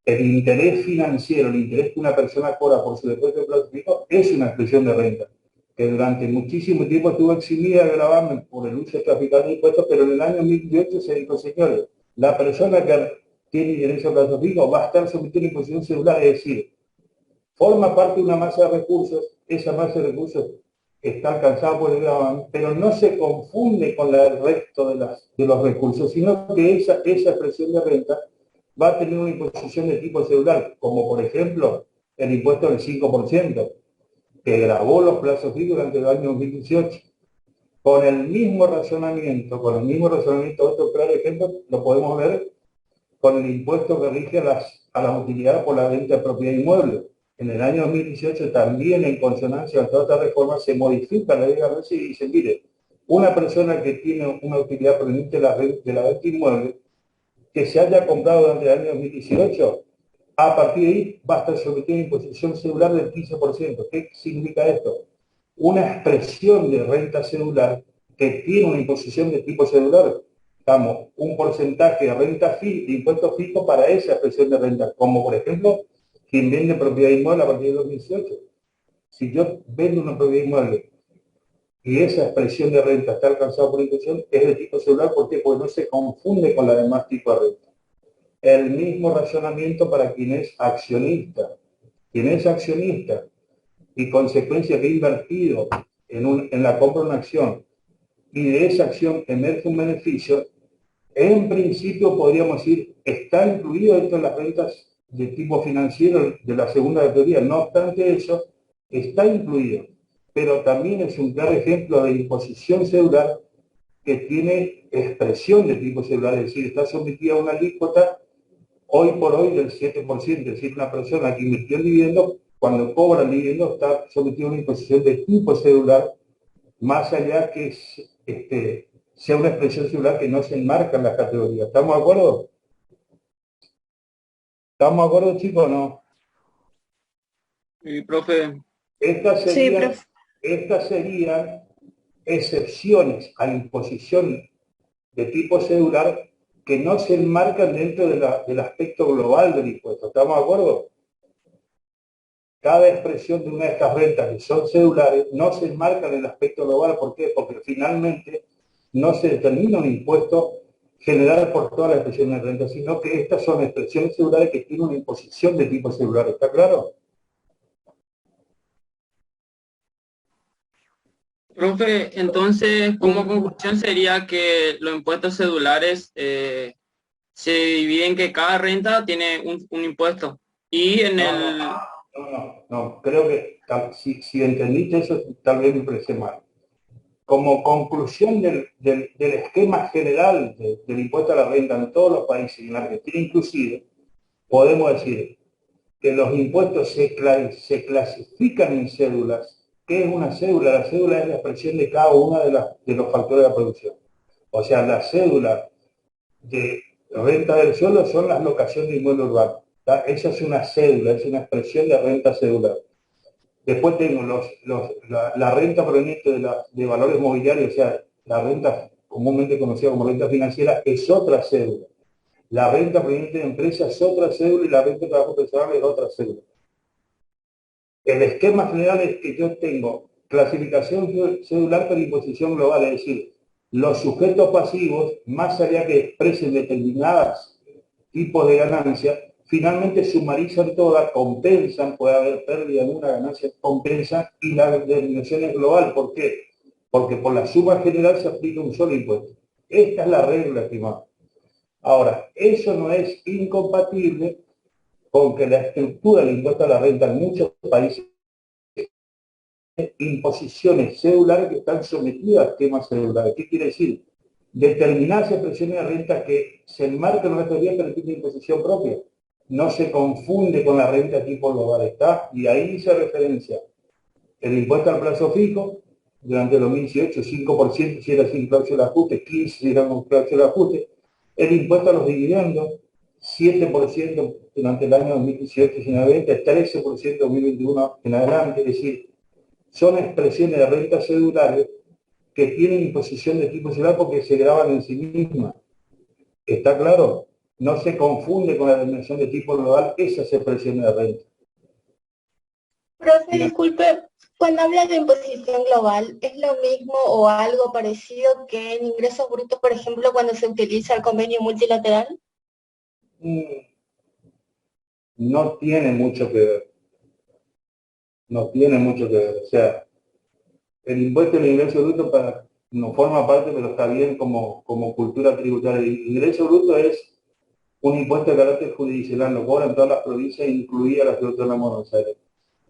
El interés financiero, el interés que una persona cobra por su depósito de plazo fijo es una expresión de renta, que durante muchísimo tiempo estuvo eximida de gravamen por el uso traficado de impuestos, pero en el año 2018 se dijo, señores, la persona que tiene derecho a plazo fijo va a estar sometida a imposición celular, es decir, forma parte de una masa de recursos, esa masa de recursos está alcanzada por el gravamen, pero no se confunde con el resto de los recursos, sino que esa expresión de renta va a tener una imposición de tipo celular, como por ejemplo el impuesto del 5%, que gravó los plazos fijos durante el año 2018. Con el mismo razonamiento, otro claro ejemplo lo podemos ver con el impuesto que rige a las utilidades por la venta de propiedad inmueble. En el año 2018 también en consonancia con toda esta reforma se modifica la ley de García y dice, mire, una persona que tiene una utilidad proveniente de la venta inmueble que se haya comprado durante el año 2018, a partir de ahí va a estar sometido a imposición celular del 15%. ¿Qué significa esto? Una expresión de renta celular que tiene una imposición de tipo celular. Damos un porcentaje de renta de impuesto fijo para esa expresión de renta, como por ejemplo quien vende propiedad inmueble a partir de 2018. Si yo vendo una propiedad inmueble y esa expresión de renta está alcanzada por imposición, es de tipo celular. ¿Por qué? Porque no se confunde con la demás tipo de renta. El mismo razonamiento para quien es accionista. Quien es accionista y consecuencia que ha invertido en la compra de una acción y de esa acción emerge un beneficio, en principio podríamos decir, está incluido dentro de las rentas de tipo financiero de la segunda categoría. No obstante eso, está incluido, pero también es un claro ejemplo de imposición celular que tiene expresión de tipo celular, es decir, está sometida a una alícuota hoy por hoy del 7%, es decir, una persona que invirtió en dividendo, cuando cobra el dividendo está sometido a una imposición de tipo celular, más allá que sea una expresión celular que no se enmarca en las categorías. ¿Estamos de acuerdo? ¿Estamos de acuerdo, chicos, o no? Y profe, Estas Sí, serían, profe. estas serían excepciones a la imposición de tipo celular que no se enmarcan dentro del aspecto global del impuesto. ¿Estamos de acuerdo? Cada expresión de una de estas rentas que son cedulares no se enmarca en el aspecto global. ¿Por qué? Porque finalmente no se determina un impuesto general por todas las expresiones de renta, sino que estas son expresiones cedulares que tienen una imposición de tipo celular. ¿Está claro? profe, entonces como conclusión sería que los impuestos cedulares se dividen que cada renta tiene un impuesto. Y en el... No. Creo que si entendiste eso, tal vez me expresé mal. Como conclusión del esquema general del impuesto a la renta en todos los países, y en Argentina inclusive, podemos decir que los impuestos se clasifican en cédulas. ¿Qué es una cédula? La cédula es la expresión de cada uno de los factores de la producción. O sea, la cédula de renta del suelo son las locaciones de inmueble urbano. Esa es una cédula, es una expresión de renta cedular. Después tengo la renta proveniente de valores mobiliarios, o sea, la renta comúnmente conocida como renta financiera, es otra cédula. La renta proveniente de empresas es otra cédula y la renta de trabajo personal es otra cédula. El esquema general es que yo tengo clasificación cedular por imposición global, es decir, los sujetos pasivos, más allá que expresen determinados tipos de ganancias, finalmente sumarizan todas, compensan, puede haber pérdida en una ganancia, compensan, y la determinación es global. ¿Por qué? Porque por la suma general se aplica un solo impuesto. Esta es la regla, estimado. Ahora, eso no es incompatible con que la estructura del impuesto a la renta en muchos países imposiciones cedulares que están sometidas a esquemas cedulares. ¿Qué quiere decir? Determinadas expresiones de renta que se enmarcan en la teoría pero tiene imposición propia. No se confunde con la renta tipo global, ¿está? Y ahí dice referencia el impuesto al plazo fijo, durante el 2018 5% si era sin cláusula de ajuste, 15% si era con cláusula de ajuste, el impuesto a los dividendos, 7% durante el año 2018 y 2020, 13% 2021 en adelante, es decir, son expresiones de rentas cedulares que tienen imposición de tipo cedular porque se graban en sí mismas. ¿Está claro? No se confunde con la denominación de tipo global esas expresiones de renta. Profe, disculpe, cuando habla de imposición global, ¿es lo mismo o algo parecido que en ingresos brutos, por ejemplo, cuando se utiliza el convenio multilateral? No tiene mucho que ver. No tiene mucho que ver. O sea, el impuesto del ingreso bruto no forma parte, pero está bien como cultura tributaria. El ingreso bruto es un impuesto de carácter jurisdiccional, lo cobran todas las provincias, incluida la ciudad autónoma de Buenos Aires.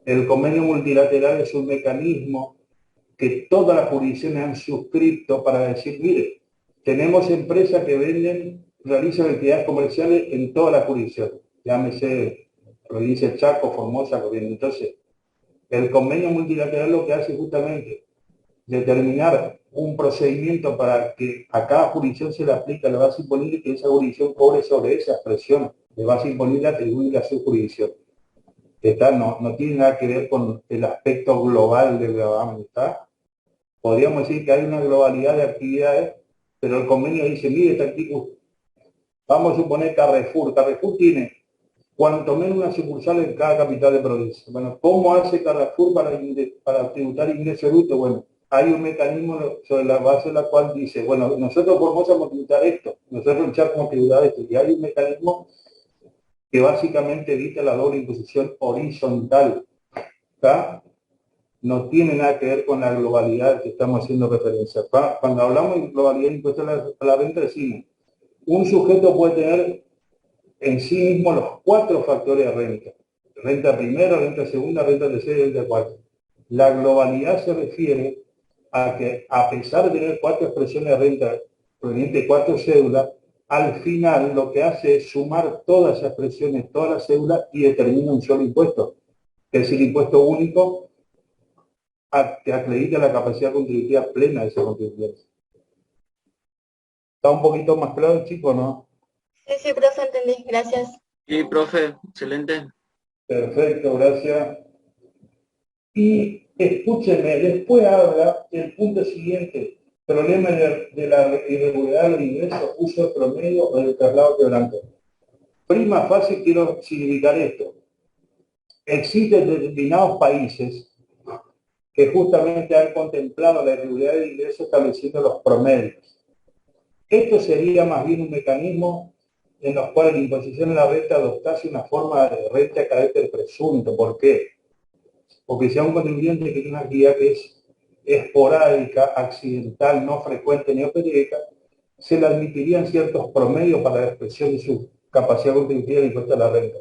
El convenio multilateral es un mecanismo que todas las jurisdicciones han suscrito para decir, mire, tenemos empresas que realizan actividades comerciales en todas las jurisdicciones, llámese provincia Chaco, Formosa, Corrientes. Entonces, el convenio multilateral lo que hace es justamente determinar un procedimiento para que a cada jurisdicción se le aplique la base imponible y que esa jurisdicción cobre sobre esa expresión de base imponible atribuida a su jurisdicción. No tiene nada que ver con el aspecto global del gravamen, ¿está? Podríamos decir que hay una globalidad de actividades, pero el convenio dice, mire, este artículo, vamos a suponer Carrefour. Carrefour tiene cuanto menos una sucursal en cada capital de provincia. Bueno, ¿cómo hace Carrefour para tributar ingreso bruto? Bueno, hay un mecanismo sobre la base de la cual dice, bueno, nosotros podemos tributar esto, nosotros en Chaco podemos tributar esto, y hay un mecanismo que básicamente evita la doble imposición horizontal, ¿está? No tiene nada que ver con la globalidad que estamos haciendo referencia. Cuando hablamos de globalidad de impuestos a la renta, decimos, un sujeto puede tener en sí mismo los 4 factores de renta. Renta primera, renta segunda, renta tercera y renta cuarta. La globalidad se refiere a que a pesar de tener 4 expresiones de renta provenientes de 4 cédulas, al final lo que hace es sumar todas esas expresiones, todas las cédulas y determina un solo impuesto, que es el impuesto único que acredita la capacidad contributiva plena de ese contribuyente. ¿Está un poquito más claro, chico, no? Sí, profe, entendí, gracias. Sí, profe, excelente. Perfecto, gracias. Y escúcheme, después habla el punto siguiente, problema de la irregularidad del ingreso, uso promedio o del traslado quebrante. Prima facie quiero significar esto. Existen determinados países que justamente han contemplado la irregularidad del ingreso estableciendo los promedios. Esto sería más bien un mecanismo en los cuales la imposición de la renta adoptase una forma de renta de carácter presunto. ¿Por qué? Porque si a un contribuyente que tiene una actividad que es esporádica, accidental, no frecuente ni periódica, se le admitirían ciertos promedios para la expresión de su capacidad contributiva de impuesto a la renta.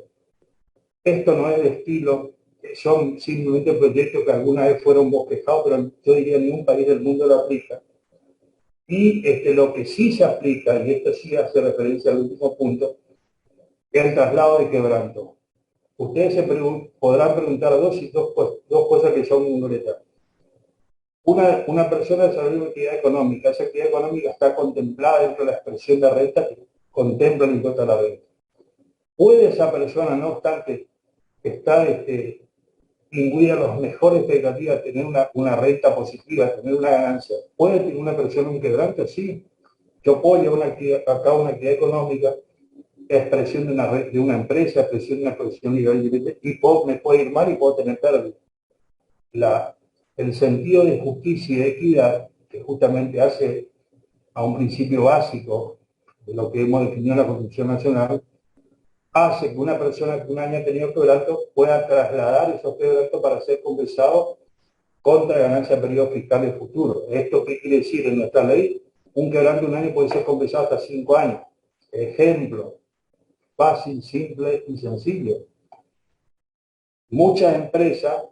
Esto no es de estilo, son simplemente proyectos que alguna vez fueron bosquejados, pero yo diría ningún país del mundo lo aplica. Y lo que sí se aplica, y esto sí hace referencia al último punto, es el traslado de quebranto. Ustedes podrán preguntar dos cosas que son concretas. Una persona desarrolla una actividad económica. Esa actividad económica está contemplada dentro de la expresión de renta que contempla el impuesto a la renta. ¿Puede esa persona, no obstante, estar imbuir a las mejores expectativas, tener una renta positiva, tener una ganancia. ¿Puede tener una persona un quebrante? Sí. Yo puedo llevar a cabo una actividad económica, expresión de una empresa, expresión de una expresión libre, y me puede ir mal y puedo tener pérdida. El sentido de justicia y de equidad, que justamente hace a un principio básico de lo que hemos definido en la Constitución Nacional, hace que una persona que un año ha tenido quebranto pueda trasladar esos quebrantos para ser compensado contra ganancia de periodos fiscales futuros. ¿Esto qué quiere decir? En nuestra ley, un quebranto de un año puede ser compensado hasta 5 años. Ejemplo, fácil, simple y sencillo. Muchas empresas,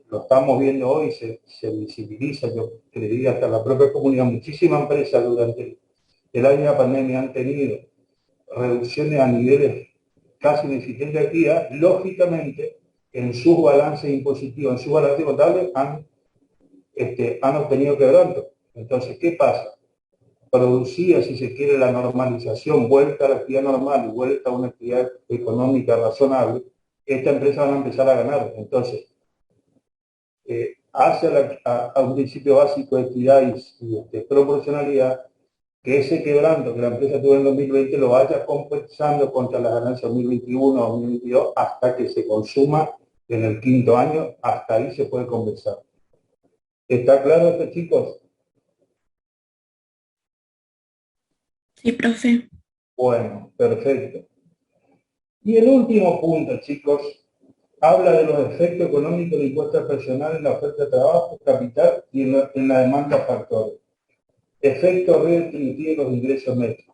lo estamos viendo hoy, se visibiliza, yo creería hasta la propia comunidad, muchísimas empresas durante el año de la pandemia han tenido reducciones a niveles casi inexistentes de actividad. Lógicamente, en sus balances impositivos, en sus balances contables, han obtenido quebranto. Entonces, ¿qué pasa? Producía, si se quiere, la normalización, vuelta a la actividad normal y vuelta a una actividad económica razonable, esta empresa van a empezar a ganar. Entonces, hace a un principio básico de equidad y proporcionalidad, que ese quebranto que la empresa tuvo en 2020 lo vaya compensando contra las ganancias 2021 o 2022 hasta que se consuma en el 5.º año, hasta ahí se puede compensar. ¿Está claro esto, chicos? Sí, profe. Bueno, perfecto. Y el último punto, chicos, habla de los efectos económicos del impuesto personal en la oferta de trabajo, capital y en la demanda de factores. Efectos redistributivos de los ingresos netos.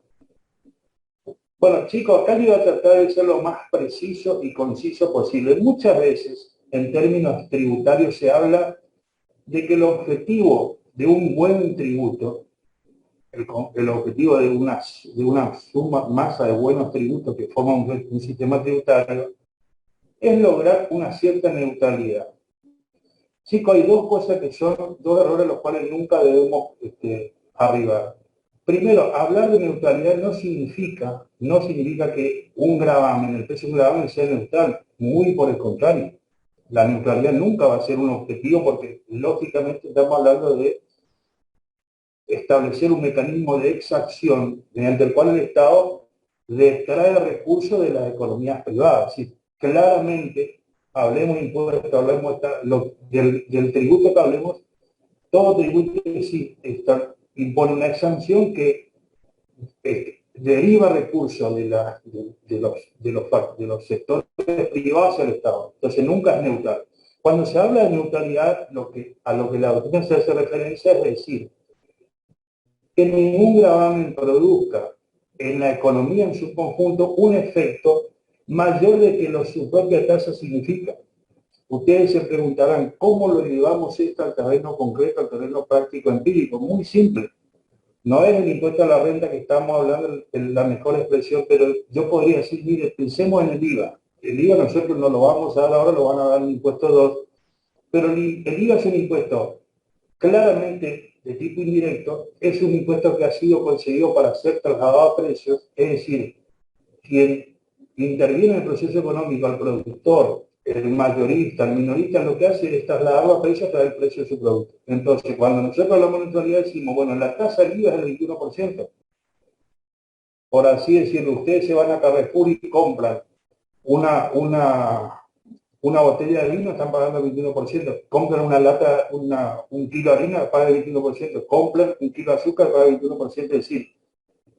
Bueno, chicos, acá yo voy a tratar de ser lo más preciso y conciso posible. Muchas veces, en términos tributarios, se habla de que el objetivo de un buen tributo, el objetivo de una masa de buenos tributos que forman un sistema tributario, es lograr una cierta neutralidad. Chicos, hay dos cosas que son dos errores a los cuales nunca debemos arribar. Primero, hablar de neutralidad no significa que un gravamen, el precio de un gravamen sea neutral, muy por el contrario. La neutralidad nunca va a ser un objetivo porque lógicamente estamos hablando de establecer un mecanismo de exacción mediante el cual el Estado extrae recursos de las economías privadas. Es decir, claramente, hablemos de impuestos, hablemos del tributo que hablemos, todo tributo impone una exención que deriva recursos de los sectores privados hacia el Estado. Entonces nunca es neutral. Cuando se habla de neutralidad, a lo que la doctrina se hace referencia es decir, que ningún gravamen produzca en la economía en su conjunto un efecto mayor de que su propia tasa significa. Ustedes se preguntarán, ¿cómo lo llevamos esto al terreno concreto, al terreno práctico empírico? Muy simple. No es el impuesto a la renta que estamos hablando, en la mejor expresión, pero yo podría decir, mire, pensemos en el IVA. El IVA nosotros no lo vamos a dar ahora, lo van a dar un impuesto 2, pero el IVA es un impuesto claramente de tipo indirecto, es un impuesto que ha sido conseguido para ser trasladado a precios, es decir, quien interviene en el proceso económico, al productor, el mayorista, el minorista, lo que hace es trasladarlo a precios a través del precio de su producto. Entonces, cuando nosotros hablamos de neutralidad decimos, bueno, la tasa del IVA es del 21%. Por así decirlo, ustedes se van a Carrefour y compran una botella de vino, están pagando el 21%. Compran una lata, un kilo de harina, pagan el 21%. Compran un kilo de azúcar, pagan el 21%. Es decir,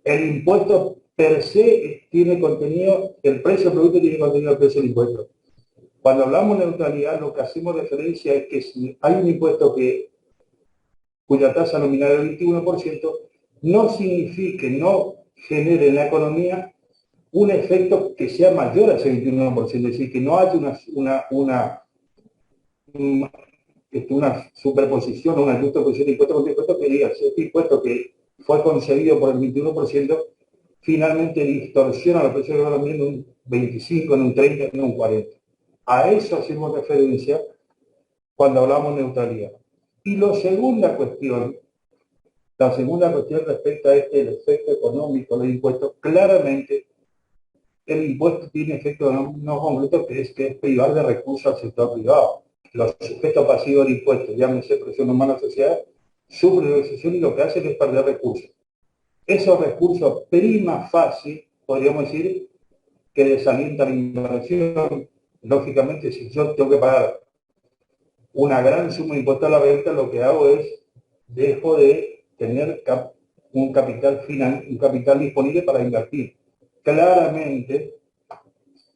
el impuesto per se tiene contenido, el precio del producto tiene contenido el precio del impuesto. Cuando hablamos de neutralidad, lo que hacemos referencia es que si hay un impuesto cuya tasa nominal es el 21%, no signifique, no genere en la economía un efecto que sea mayor a ese 21%, es decir, que no haya una superposición o una justaposición de impuesto contra impuesto que diga, este impuesto que fue concebido por el 21%, finalmente distorsiona los precios de la economía en un 25, en un 30, en un 40. A eso hacemos referencia cuando hablamos de neutralidad. Y la segunda cuestión respecto a el efecto económico del impuesto, claramente el impuesto tiene efecto no concreto, que es privar de recursos al sector privado. los sujetos pasivos de impuestos, llámese presión humana o sociedad, sufren recesión y lo que hacen es perder recursos. Esos recursos prima facie, podríamos decir, que desalienta la inversión. Lógicamente, si yo tengo que pagar una gran suma de impuestos a la venta, lo que hago es, dejo de tener un capital disponible para invertir. Claramente,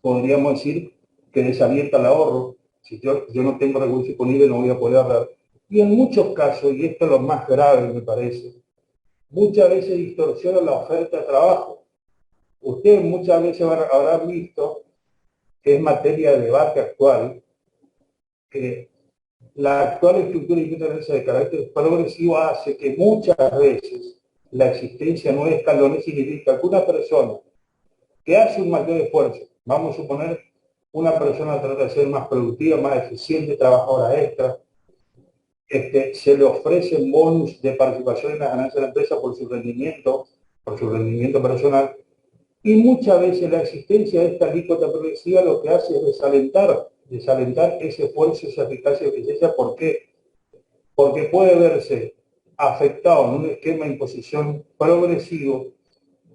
podríamos decir que desalienta el ahorro. Si yo no tengo recursos disponibles, no voy a poder ahorrar. Y en muchos casos, y esto es lo más grave me parece, muchas veces distorsiona la oferta de trabajo. Ustedes muchas veces habrán visto que es materia de debate actual, que la actual estructura de de carácter progresivo hace que muchas veces la existencia de 9 escalones significa que una persona que hace un mayor esfuerzo, vamos a suponer una persona trata de ser más productiva, más eficiente, trabajadora extra, se le ofrecen bonus de participación en las ganancias de la empresa por su rendimiento personal, y muchas veces la existencia de esta alícuota progresiva lo que hace es desalentar ese esfuerzo, esa eficacia y eficiencia. ¿Por qué? Porque puede verse afectado en un esquema de imposición progresivo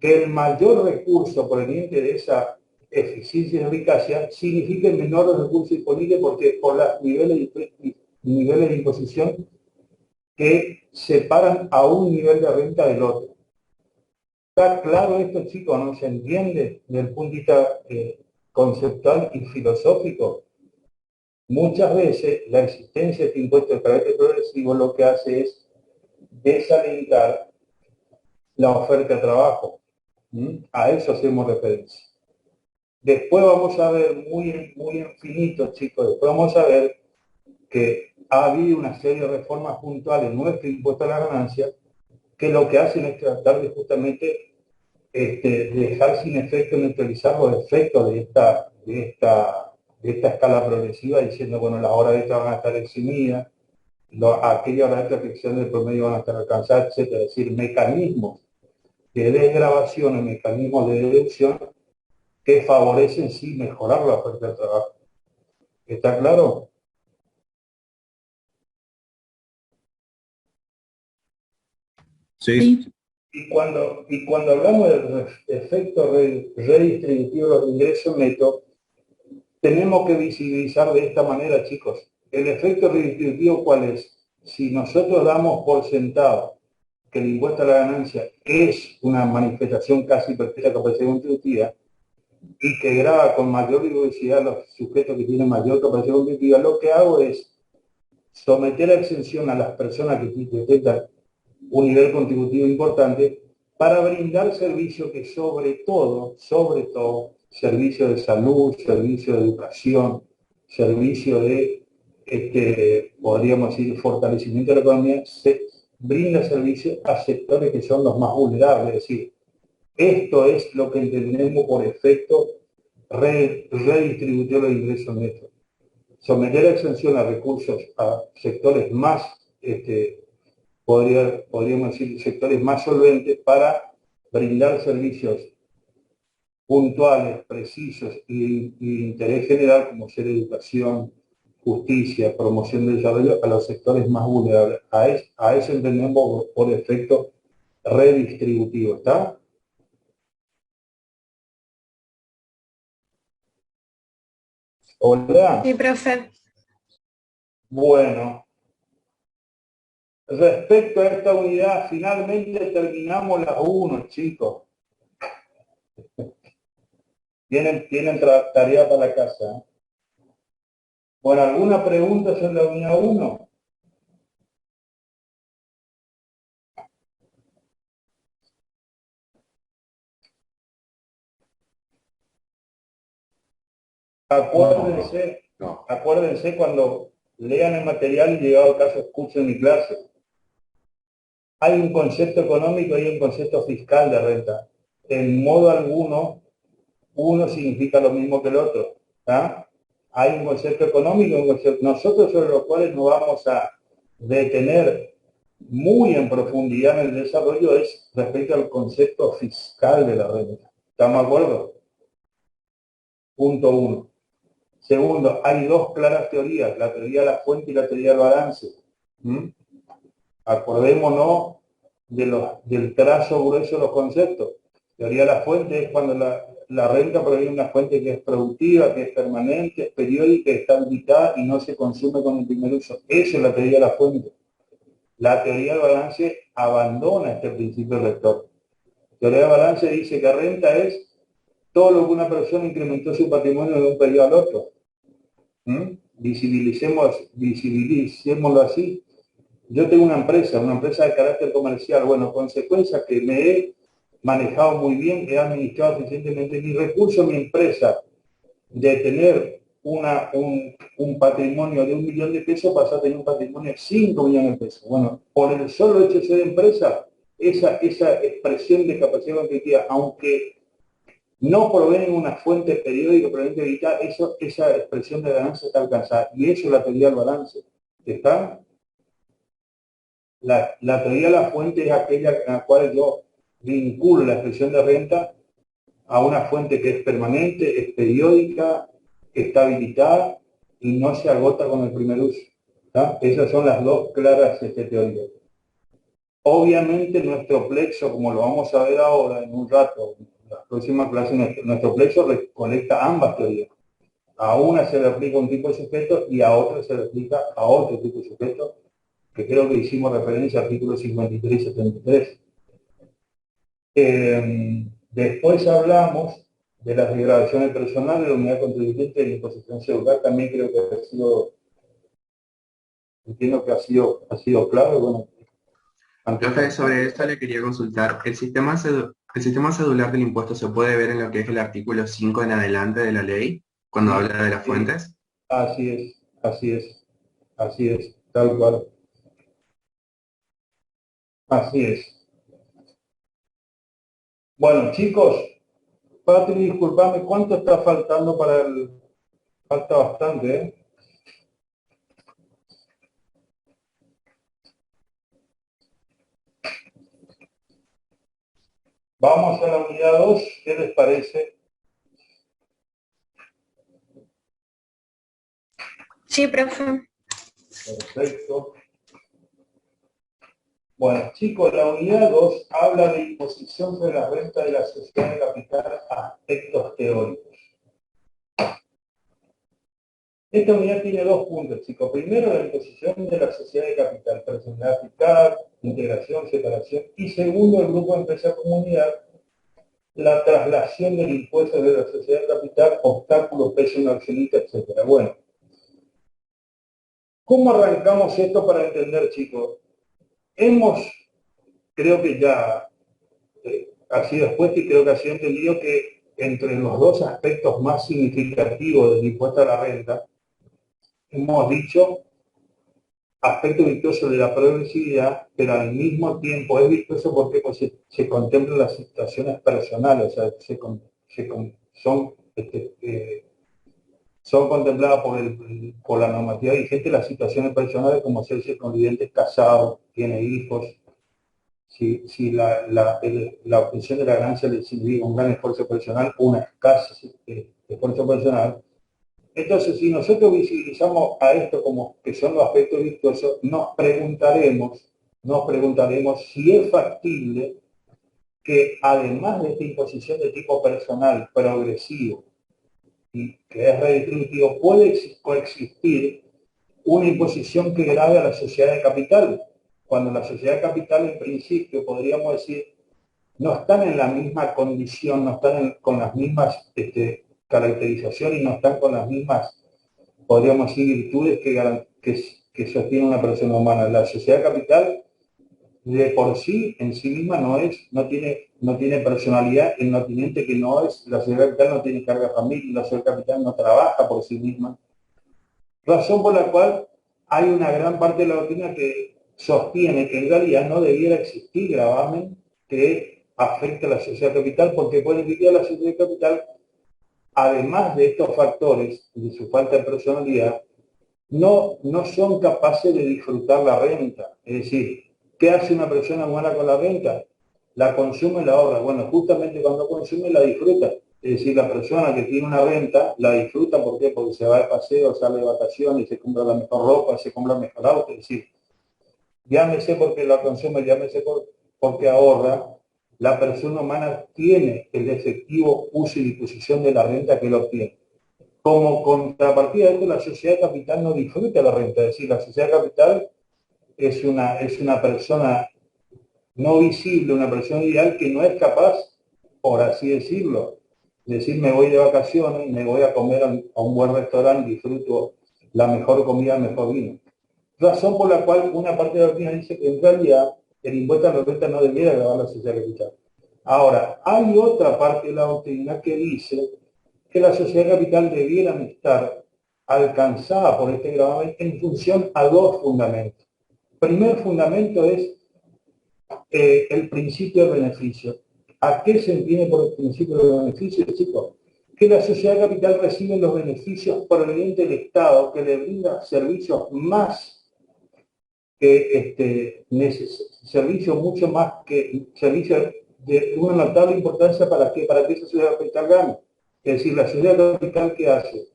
que el mayor recurso proveniente de esa eficiencia y eficacia signifique menores recursos disponibles porque por los niveles de imposición que separan a un nivel de renta del otro. ¿Está claro esto, chicos? ¿No se entiende desde el punto de vista conceptual y filosófico? Muchas veces la existencia de este impuesto de carácter progresivo lo que hace es desalentar la oferta de trabajo. A eso hacemos referencia. Después vamos a ver, muy infinito, chicos, después vamos a ver que ha habido una serie de reformas puntuales en nuestro impuesto a la ganancia que lo que hacen es tratar de justamente dejar sin efecto, neutralizar los efectos de esta escala progresiva, diciendo, bueno, las horas extras van a estar eximidas, aquellas horas extras que exceden del promedio van a estar alcanzadas, etcétera. Es decir, mecanismos de desgravación, mecanismos de deducción que favorecen sí mejorar la oferta de trabajo. ¿Está claro? Sí. Y cuando hablamos del efecto redistributivo de los ingresos netos, tenemos que visibilizar de esta manera, chicos. El efecto redistributivo, ¿cuál es? Si nosotros damos por sentado que el impuesto a la ganancia es una manifestación casi perfecta de capacidad contributiva y que grava con mayor diversidad los sujetos que tienen mayor capacidad contributiva, lo que hago es someter a exención a las personas que tengan un nivel contributivo importante para brindar servicios que sobre todo, servicios de salud, servicios de educación, servicios de, podríamos decir, fortalecimiento de la economía, se brinda servicios a sectores que son los más vulnerables. Es decir, esto es lo que entendemos por efecto redistributivo de ingresos netos. Someter a exención a recursos a sectores más podríamos decir, sectores más solventes para brindar servicios puntuales, precisos y de interés general, como ser educación, justicia, promoción del desarrollo, a los sectores más vulnerables. A eso entendemos por efecto redistributivo, ¿está? Hola. Sí, profe. Bueno. Respecto a esta unidad, finalmente terminamos la 1, chicos. Tienen tarea para la casa. Bueno, ¿alguna pregunta sobre la unidad 1? Acuérdense cuando lean el material y llegado el caso escuchen mi clase. Hay un concepto económico y un concepto fiscal de renta. En modo alguno, uno significa lo mismo que el otro. Hay un concepto económico y un concepto. Nosotros sobre los cuales nos vamos a detener muy en profundidad en el desarrollo es respecto al concepto fiscal de la renta. ¿Estamos de acuerdo? Punto 1. Segundo, hay dos claras teorías, la teoría de la fuente y la teoría del balance. Acordémonos del trazo grueso de los conceptos. Teoría de la fuente es cuando la renta proviene de una fuente que es productiva, que es permanente, es periódica, está limitada y no se consume con el primer uso. Eso es la teoría de la fuente. La teoría del balance abandona este principio rector. La teoría del balance dice que renta es todo lo que una persona incrementó su patrimonio de un periodo al otro. Visibilicémoslo así. Yo tengo una empresa de carácter comercial. Bueno, consecuencia que me he manejado muy bien, he administrado eficientemente mis recursos, mi empresa, de tener un patrimonio de 1 millón de pesos, pasa a tener un patrimonio de 5 millones de pesos. Bueno, por el solo hecho de ser empresa, esa expresión de capacidad competitiva, aunque no proviene de una fuente periódica, proveniente de evitar, esa expresión de ganancia está alcanzada. Y eso es la teoría del balance. ¿Está? La teoría de la fuente es aquella en la cual yo vinculo la expresión de renta a una fuente que es permanente, es periódica, está habilitada y no se agota con el primer uso. ¿Tá? Esas son las dos claras teorías. Obviamente nuestro plexo, como lo vamos a ver ahora en un rato, en las próximas clases, nuestro plexo recolecta ambas teorías. A una se le aplica un tipo de sujeto y a otra se le aplica a otro tipo de sujeto, que creo que hicimos referencia al artículo 53 y 73. Después hablamos de las degradaciones personales, de la unidad contribuyente de la imposición celular, también creo que ha sido, entiendo que ha sido clave. Bueno, Profe, sobre esto le quería consultar. ¿El sistema cedular del impuesto se puede ver en lo que es el artículo 5 en adelante de la ley, cuando habla de las fuentes? Así es, tal cual. Así es. Bueno, chicos, Patri, disculpame, ¿cuánto está faltando para el...? Falta bastante, ¿eh? Vamos a la unidad 2, ¿qué les parece? Sí, profe. Perfecto. Bueno, chicos, la unidad 2 habla de imposición sobre la renta de la sociedad de capital a aspectos teóricos. Esta unidad tiene dos puntos, chicos. Primero, la imposición de la sociedad de capital, personalidad fiscal, integración, separación. Y segundo, el grupo de empresa comunidad, la traslación del impuesto de la sociedad de capital, obstáculos, peso en accionista, etc. Bueno, ¿cómo arrancamos esto para entender, chicos? Creo que ya ha sido expuesto y creo que ha sido entendido que entre los dos aspectos más significativos del impuesto a la renta, hemos dicho aspecto virtuoso de la progresividad, pero al mismo tiempo es virtuoso porque pues, se contemplan las situaciones personales, o sea, son contempladas por la normativa vigente las situaciones personales como ser convivientes casados, tiene hijos, si la obtención de la ganancia le significa un gran esfuerzo personal, una escasa esfuerzo personal. Entonces, si nosotros visibilizamos a esto como que son los aspectos virtuosos, nos preguntaremos si es factible que además de esta imposición de tipo personal, progresivo, y que es redistributivo, puede coexistir una imposición que grave a la sociedad de capital, cuando la sociedad de capital en principio, podríamos decir, no están en la misma condición, no están con las mismas caracterizaciones y no están con las mismas, podríamos decir, virtudes que sostiene una persona humana. La sociedad de capital de por sí, en sí misma, no tiene personalidad, el no teniente que no es, la sociedad de capital no tiene carga familiar, la sociedad de capital no trabaja por sí misma. Razón por la cual hay una gran parte de la doctrina que sostiene que en realidad no debiera existir gravamen que afecte a la sociedad de capital, porque puede indicar a la sociedad de capital, además de estos factores, de su falta de personalidad, no son capaces de disfrutar la renta. Es decir, ¿qué hace una persona humana con la renta? La consume y la ahorra. Bueno, justamente cuando consume la disfruta. Es decir, la persona que tiene una renta la disfruta, ¿por qué? Porque se va de paseo, sale de vacaciones, se compra la mejor ropa, se compra el mejor auto, es decir, llámese porque la consume, llámese porque ahorra, la persona humana tiene el efectivo uso y disposición de la renta que lo obtiene. Como contrapartida de esto, la sociedad de capital no disfruta la renta, es decir, la sociedad de capital es una persona no visible, una persona ideal que no es capaz, por así decirlo, decir me voy de vacaciones, me voy a comer a un buen restaurante, disfruto la mejor comida, el mejor vino. Razón por la cual una parte de la doctrina dice que en realidad el impuesto a la renta no debiera grabar la sociedad capital. Ahora, hay otra parte de la doctrina que dice que la sociedad capital debieran estar alcanzada por este gravamen en función a dos fundamentos. Primer fundamento es el principio de beneficio. ¿A qué se entiende por el principio de beneficio, chicos? Que la sociedad capital recibe los beneficios provenientes del Estado, que le brinda servicios más servicio mucho más que servicio de una notable importancia para que esa sociedad capital gane. Es decir, la sociedad capital que hace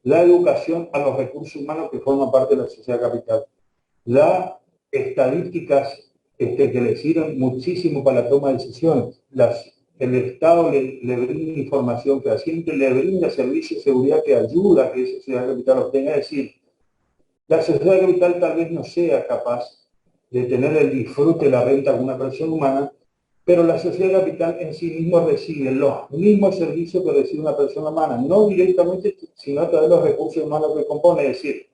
la educación a los recursos humanos que forman parte de la sociedad capital, las estadísticas que le sirven muchísimo para la toma de decisiones, el Estado le brinda información fehaciente, le brinda servicios de seguridad que ayuda a que esa sociedad capital obtenga. Es decir, la sociedad capital tal vez no sea capaz de tener el disfrute de la renta de una persona humana, pero la sociedad capital en sí misma recibe los mismos servicios que recibe una persona humana, no directamente, sino a través de los recursos humanos que compone. Es decir,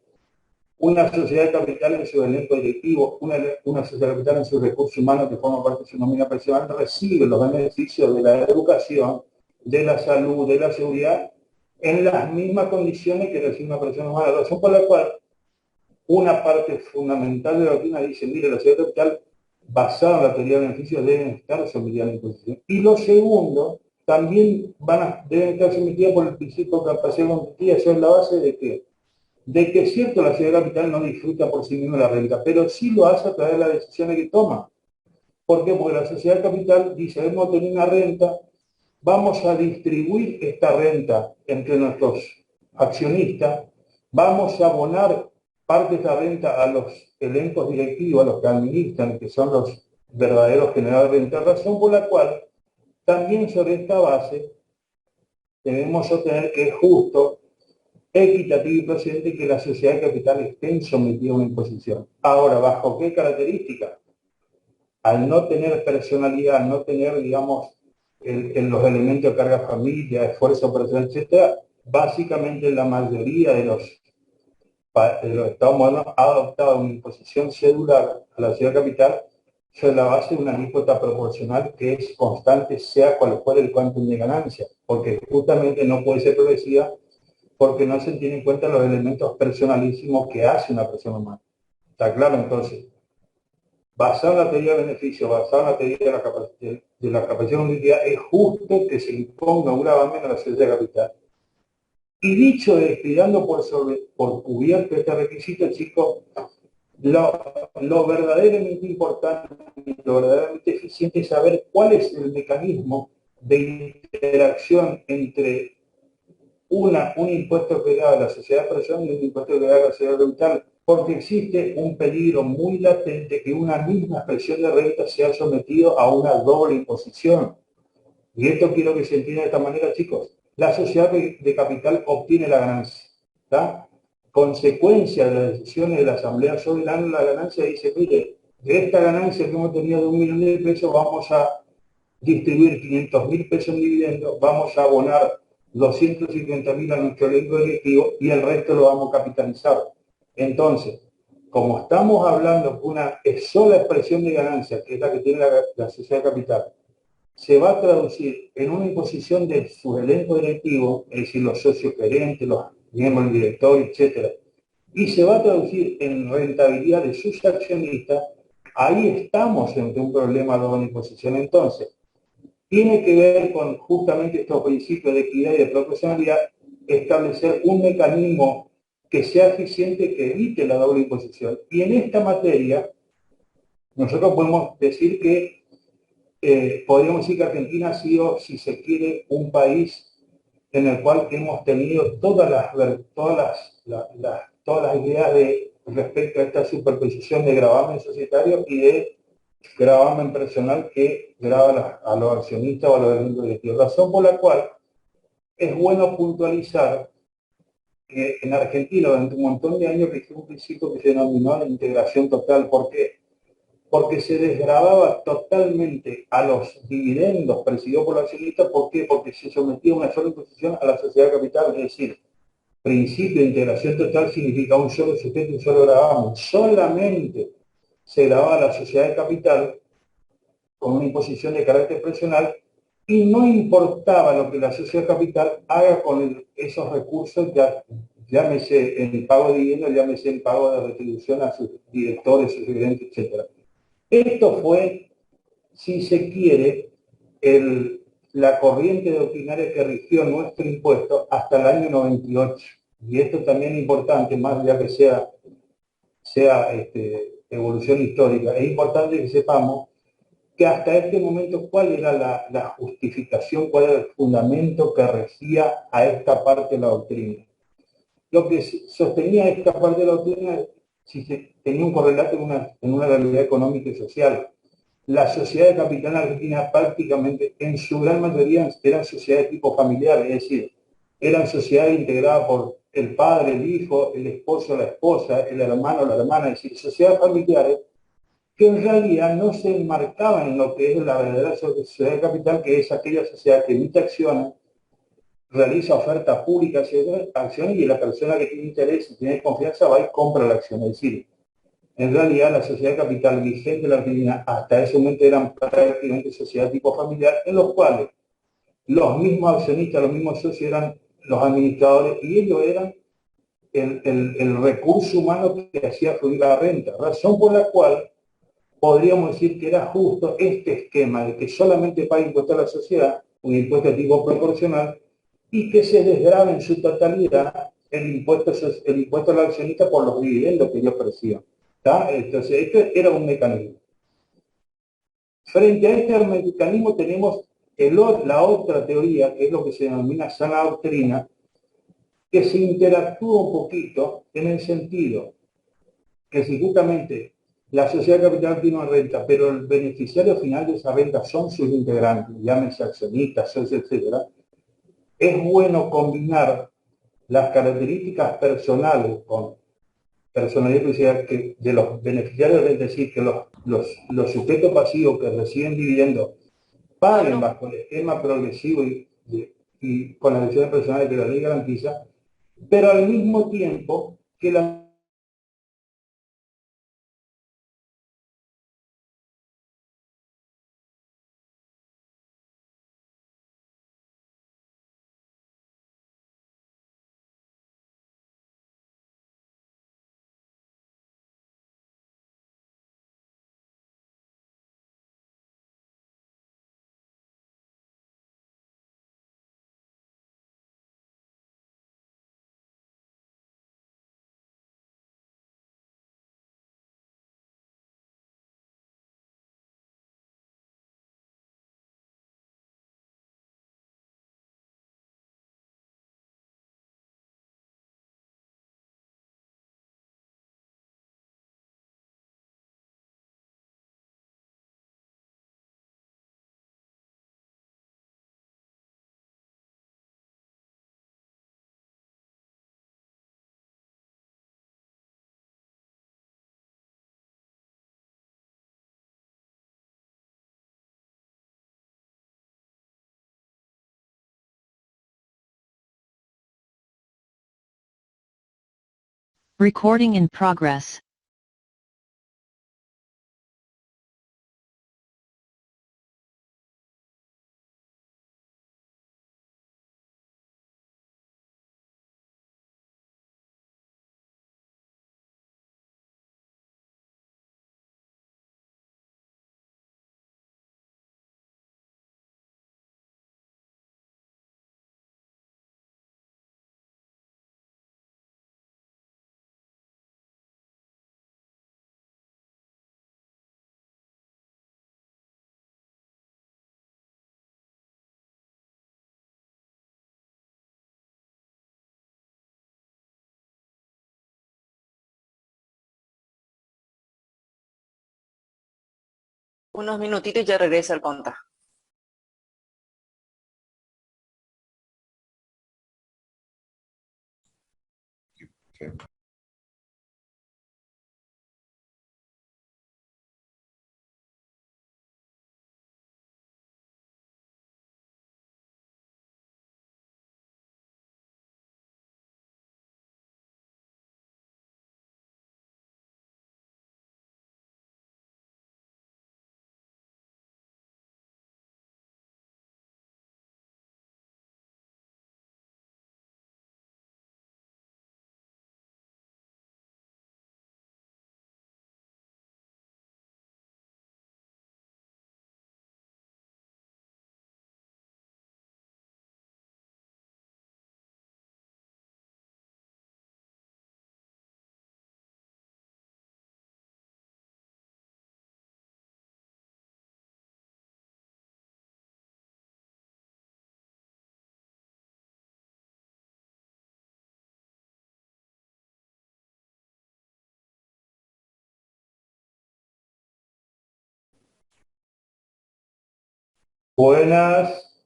una sociedad capital en su elenco directivo, una sociedad capital en sus recursos humanos que forma parte de su nómina personal, recibe los beneficios de la educación, de la salud, de la seguridad, en las mismas condiciones que recibe una persona humana. La razón por la cual una parte fundamental de la doctrina dice, mire, la sociedad capital basada en la teoría de beneficios deben estar sometidas a la imposición. Y lo segundo, también deben estar sometidas por el principio de capacidad competitiva. Eso es la base de que es cierto, la sociedad capital no disfruta por sí misma la renta, pero sí lo hace a través de las decisiones que toma. ¿Por qué? Porque la sociedad capital dice, debemos tener una renta, vamos a distribuir esta renta entre nuestros accionistas, vamos a abonar parte de esta renta a los elencos directivos, a los que administran, que son los verdaderos generadores de renta, razón por la cual también sobre esta base debemos sostener que es justo, equitativo y procedente que la sociedad de capital estén sometidas a una imposición. Ahora, ¿bajo qué características? Al no tener personalidad, al no tener, digamos, en los elementos de carga familia, esfuerzo personal, etcétera, básicamente la mayoría de los Estados modernos ha adoptado una imposición cedular a la sociedad capital sobre la base de una alícuota proporcional que es constante, sea cual fuera el quantum de ganancia, porque justamente no puede ser progresiva porque no se tienen en cuenta los elementos personalísimos que hace una persona humana. ¿Está claro? Entonces, basado en la teoría de beneficio, basado en la teoría de la capacidad competitiva, es justo que se imponga un gravamen a la sociedad capital. Y dicho quedando por cubierto este requisito, chicos, lo verdaderamente importante y lo verdaderamente eficiente es saber cuál es el mecanismo de interacción entre un impuesto que da a la sociedad personal y un impuesto que da a la sociedad capital, porque existe un peligro muy latente que una misma expresión de renta sea sometido a una doble imposición. Y esto quiero que se entienda de esta manera, chicos. La sociedad de capital obtiene la ganancia, ¿está? Consecuencia de las decisiones de la Asamblea Soberana, la ganancia dice, mire, de esta ganancia que hemos tenido de 1 millón de pesos, vamos a distribuir 500.000 pesos en dividendos, vamos a abonar 250.000 a nuestro elenco directivo y el resto lo vamos a capitalizar. Entonces, como estamos hablando de una sola expresión de ganancia, que es la que tiene la sociedad capital, se va a traducir en una imposición de su elenco directivo, es decir, los socios gerentes, los miembros del directorio, etcétera, y se va a traducir en rentabilidad de sus accionistas. Ahí estamos ante un problema de doble imposición. Entonces, tiene que ver con justamente estos principios de equidad y de proporcionalidad, establecer un mecanismo que sea eficiente, que evite la doble imposición. Y en esta materia, nosotros podemos decir que podríamos decir que Argentina ha sido, si se quiere, un país en el cual hemos tenido todas las ideas respecto a esta superposición de gravamen societario y de gravamen personal que grava a los accionistas o a los directivos. Razón por la cual es bueno puntualizar que en Argentina durante un montón de años existió un principio que se denominó la integración total. ¿Por qué? Porque se desgravaba totalmente a los dividendos presididos por los accionistas. ¿Por qué? Porque se sometía a una sola imposición a la sociedad de capital, es decir, principio de integración total significa un solo sujeto y un solo gravamen. Solamente se grababa la sociedad de capital con una imposición de carácter personal y no importaba lo que la sociedad de capital haga con esos recursos, llámese en pago de dividendos, llámese en pago de retribución a sus directores, sus gerentes, etc. Esto fue, si se quiere, la corriente doctrinaria que rigió nuestro impuesto hasta el año 98. Y esto también es importante, más allá que sea evolución histórica, es importante que sepamos que hasta este momento cuál era la justificación, cuál era el fundamento que regía a esta parte de la doctrina. Lo que sostenía esta parte de la doctrina si se tenía un correlato en una realidad económica y social. La sociedad de capital argentina prácticamente, en su gran mayoría, eran sociedades de tipo familiar, es decir, eran sociedades integradas por el padre, el hijo, el esposo, la esposa, el hermano, la hermana, es decir, sociedades familiares que en realidad no se enmarcaban en lo que es la verdadera sociedad de capital, que es aquella sociedad que emite acciones, realiza oferta pública de acciones y la persona que tiene interés y tiene confianza va y compra la acción. Es decir, en realidad la sociedad de capital vigente de la Argentina hasta ese momento eran prácticamente sociedad tipo familiar, en los cuales los mismos accionistas, los mismos socios eran los administradores y ellos eran el recurso humano que hacía fluir la renta, razón por la cual podríamos decir que era justo este esquema de que solamente pague impuesto a la sociedad, un impuesto de tipo proporcional, y que se desgrave en su totalidad el impuesto al accionista por los dividendos que ellos perciban. Entonces, este era un mecanismo. Frente a este mecanismo tenemos la otra teoría, que es lo que se denomina sana doctrina, que se interactúa un poquito en el sentido que si justamente la sociedad de capital tiene una renta, pero el beneficiario final de esa renta son sus integrantes, llámese accionistas, socios, etcétera, es bueno combinar las características personales con personalidad social de los beneficiarios, es decir, que los sujetos pasivos que reciben dividendos paguen bajo el esquema progresivo y con las decisiones personales que la ley garantiza, pero al mismo tiempo que la Recording in progress. Unos minutitos y ya regresa el conta. Buenas.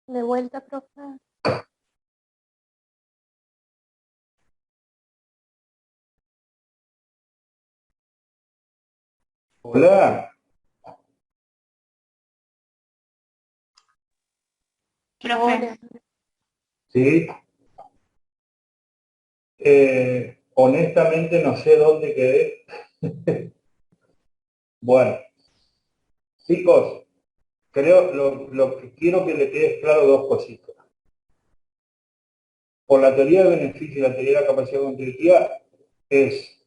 De vuelta, profe. Hola. Profe, Sí. Honestamente no sé dónde quedé. Bueno, chicos, creo lo que quiero que le quede claro dos cositas. Por la teoría de beneficio y la teoría de la capacidad contributiva es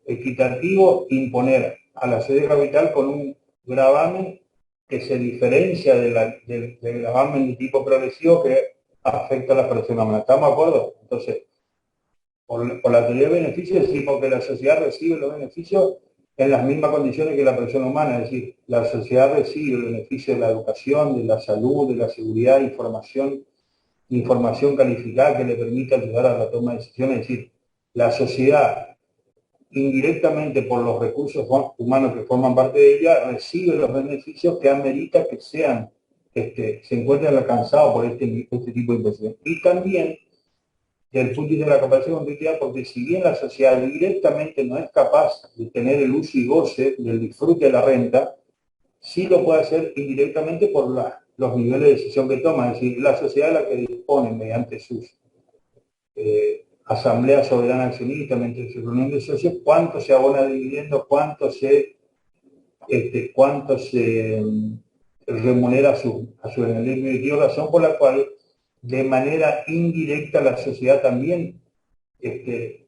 equitativo imponer a la sede capital con un gravamen que se diferencia del gravamen de tipo progresivo que afecta a las personas humanas. ¿Estamos de acuerdo? Entonces, por la teoría de beneficio decimos que la sociedad recibe los beneficios en las mismas condiciones que la persona humana, es decir, la sociedad recibe el beneficio de la educación, de la salud, de la seguridad, información calificada que le permita ayudar a la toma de decisiones, es decir, la sociedad indirectamente por los recursos humanos que forman parte de ella recibe los beneficios que amerita que se encuentren alcanzados por este tipo de inversión. Y también del punto de vista de la capacidad contributiva, porque si bien la sociedad directamente no es capaz de tener el uso y goce del disfrute de la renta, sí lo puede hacer indirectamente por los niveles de decisión que toma, es decir, la sociedad es la que dispone mediante sus asamblea soberana accionista, mediante su reunión de socios, cuánto se abona de dividendos, cuánto se remunera a su beneficio, razón por la cual de manera indirecta la sociedad también tiene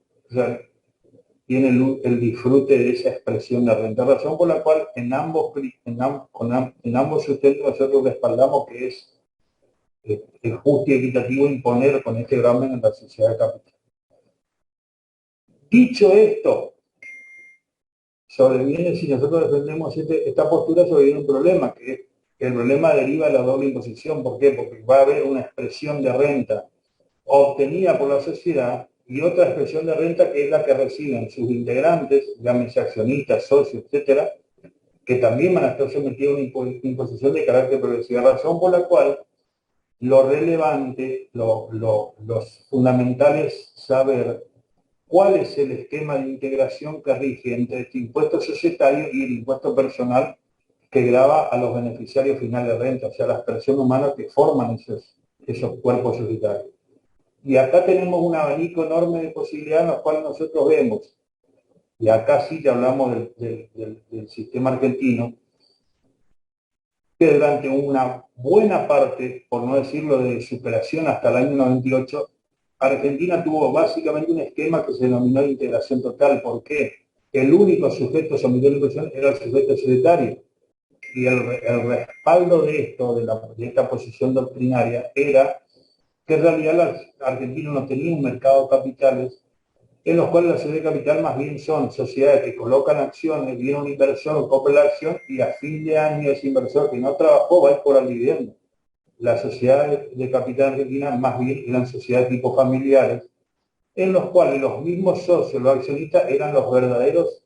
el disfrute de esa expresión de renta, razón por la cual en ambos sustentos nosotros respaldamos que es justo y equitativo imponer con este gravamen en la sociedad de capital. Dicho esto, sobreviene, si nosotros defendemos esta postura, sobreviene un problema, que el problema deriva de la doble imposición. ¿Por qué? Porque va a haber una expresión de renta obtenida por la sociedad y otra expresión de renta que es la que reciben sus integrantes, llámese accionistas, socios, etcétera, que también van a estar sometidos a una imposición de carácter progresivo, razón por la cual lo relevante, los fundamentales saber cuál es el esquema de integración que rige entre este impuesto societario y el impuesto personal que grava a los beneficiarios finales de renta, o sea, las personas humanas que forman esos cuerpos societarios. Y acá tenemos un abanico enorme de posibilidades en las cuales nosotros vemos, y acá sí que hablamos del sistema argentino, que durante una buena parte, por no decirlo de superación hasta el año 98, Argentina tuvo básicamente un esquema que se denominó de integración total. ¿Por qué? El único sujeto sometido a la inversión era el sujeto societario. Y el respaldo de esto, de esta posición doctrinaria, era que en realidad Argentina no tenía un mercado de capitales en los cuales las sociedades de capital más bien son sociedades que colocan acciones, viene un inversor, compra la acción y a fin de año ese inversor que no trabajó va a ir por el dividendo. Las sociedades de capital argentina más bien eran sociedades tipo familiares, en los cuales los mismos socios, los accionistas, eran los verdaderos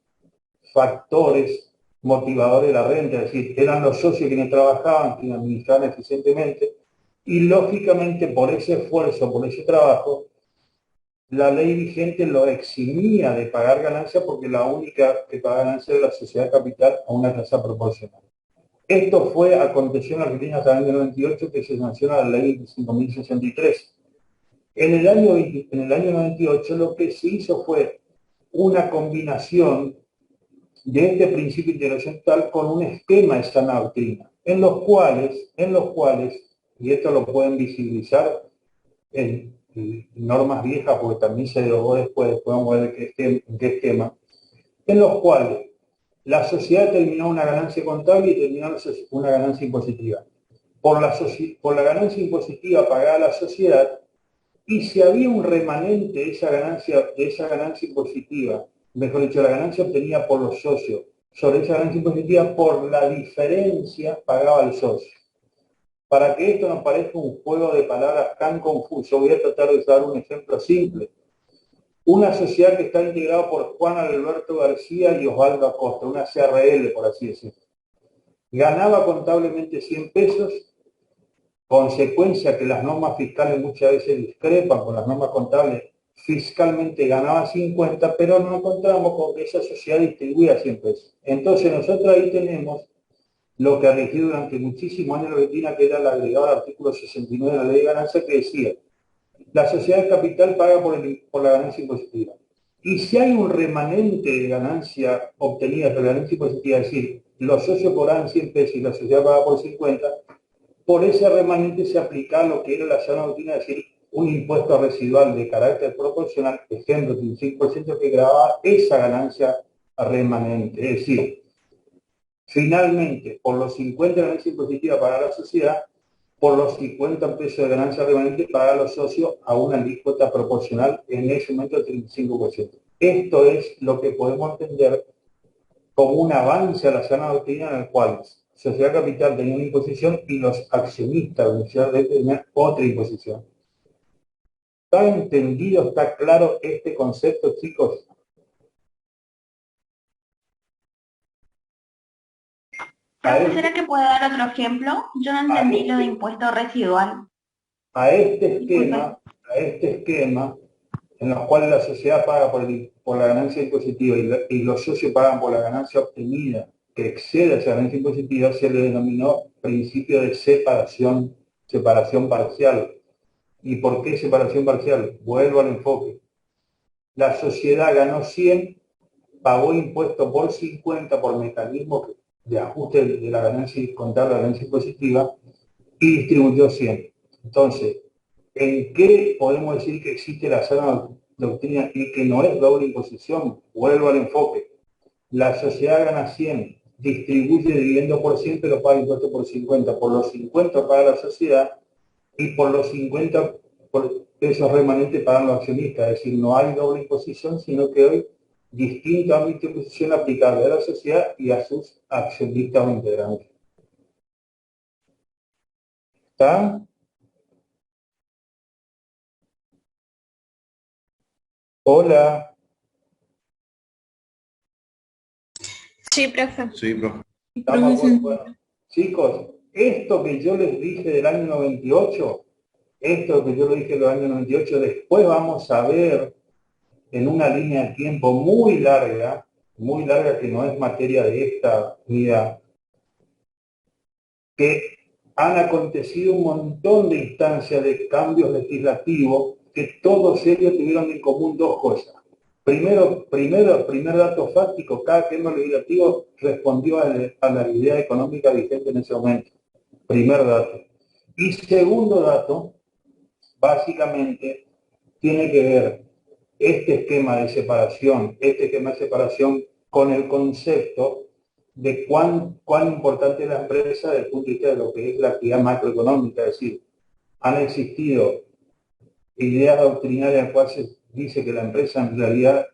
factores motivadores de la renta, es decir, eran los socios quienes trabajaban, quienes administraban eficientemente, y lógicamente por ese esfuerzo, por ese trabajo, la ley vigente lo eximía de pagar ganancias porque la única que paga ganancias era la sociedad de capital a una tasa proporcional. Esto aconteció en Argentina hasta el año 98, que se sanciona la ley 25.063. En el año 98 lo que se hizo fue una combinación de este principio de integración total con un esquema de sana doctrina, en los cuales, y esto lo pueden visibilizar en normas viejas, porque también se derogó después, podemos ver en qué esquema, en los cuales la sociedad terminó una ganancia contable y terminó una ganancia impositiva. Por la ganancia impositiva pagada a la sociedad, y si había un remanente de esa ganancia impositiva, mejor dicho, la ganancia obtenida por los socios, sobre esa ganancia impositiva, por la diferencia pagaba el socio. Para que esto no parezca un juego de palabras tan confuso, voy a tratar de dar un ejemplo simple. Una sociedad que está integrada por Juan Alberto García y Osvaldo Acosta, una CRL, por así decirlo. Ganaba contablemente 100 pesos, consecuencia que las normas fiscales muchas veces discrepan con las normas contables, fiscalmente ganaba 50, pero no encontramos con que esa sociedad distribuía 100 pesos. Entonces nosotros ahí tenemos lo que ha regido durante muchísimos años en Argentina, que era el agregado al artículo 69 de la ley de ganancia, que decía, la sociedad de capital paga por la ganancia impositiva. Y si hay un remanente de ganancia obtenida por la ganancia impositiva, es decir, los socios cobraban 100 pesos y la sociedad paga por 50, por ese remanente se aplica lo que era la sana doctrina, es decir, un impuesto residual de carácter proporcional, ejemplo, de un 5% que grababa esa ganancia remanente. Es decir, finalmente, por los 50 de ganancia impositiva para la sociedad, por los 50 pesos de ganancia remanente para los socios a una alícuota proporcional, en ese momento del 35%. Esto es lo que podemos entender como un avance a la sana doctrina en el cual sociedad capital tenía una imposición y los accionistas beneficiarios tenían otra imposición. ¿Está entendido, está claro este concepto, chicos? ¿Será que puede dar otro ejemplo? Yo no entendí lo de impuesto residual. A este esquema, en los cuales la sociedad paga por la ganancia impositiva y los socios pagan por la ganancia obtenida que excede esa ganancia impositiva, se le denominó principio de separación parcial. ¿Y por qué separación parcial? Vuelvo al enfoque. La sociedad ganó 100, pagó impuesto por 50 por mecanismo de ajuste de la ganancia contable, la ganancia impositiva, y distribuyó 100. Entonces, ¿en qué podemos decir que existe la sana doctrina y que no es doble imposición? Vuelvo al enfoque. La sociedad gana 100, distribuye dividendo por 100, pero paga impuesto por 50. Por los 50 paga la sociedad y por los 50 pesos remanentes pagan los accionistas. Es decir, no hay doble imposición, sino que hay distintos ámbitos de imposición aplicables a la sociedad y a sus accionistas o integrantes. ¿Está? Hola. Sí, profe. Sí, profe. Bueno, chicos, esto que yo les dije del año 98, después vamos a ver en una línea de tiempo muy larga que no es materia de esta unidad, que han acontecido un montón de instancias de cambios legislativos que todos ellos tuvieron en común dos cosas. Primer dato fáctico, cada tema legislativo respondió a la idea económica vigente en ese momento. Primer dato. Y segundo dato, básicamente, tiene que ver este esquema de separación con el concepto de cuán importante es la empresa desde el punto de vista de lo que es la actividad macroeconómica. Es decir, han existido ideas doctrinarias en las cuales se dice que la empresa en realidad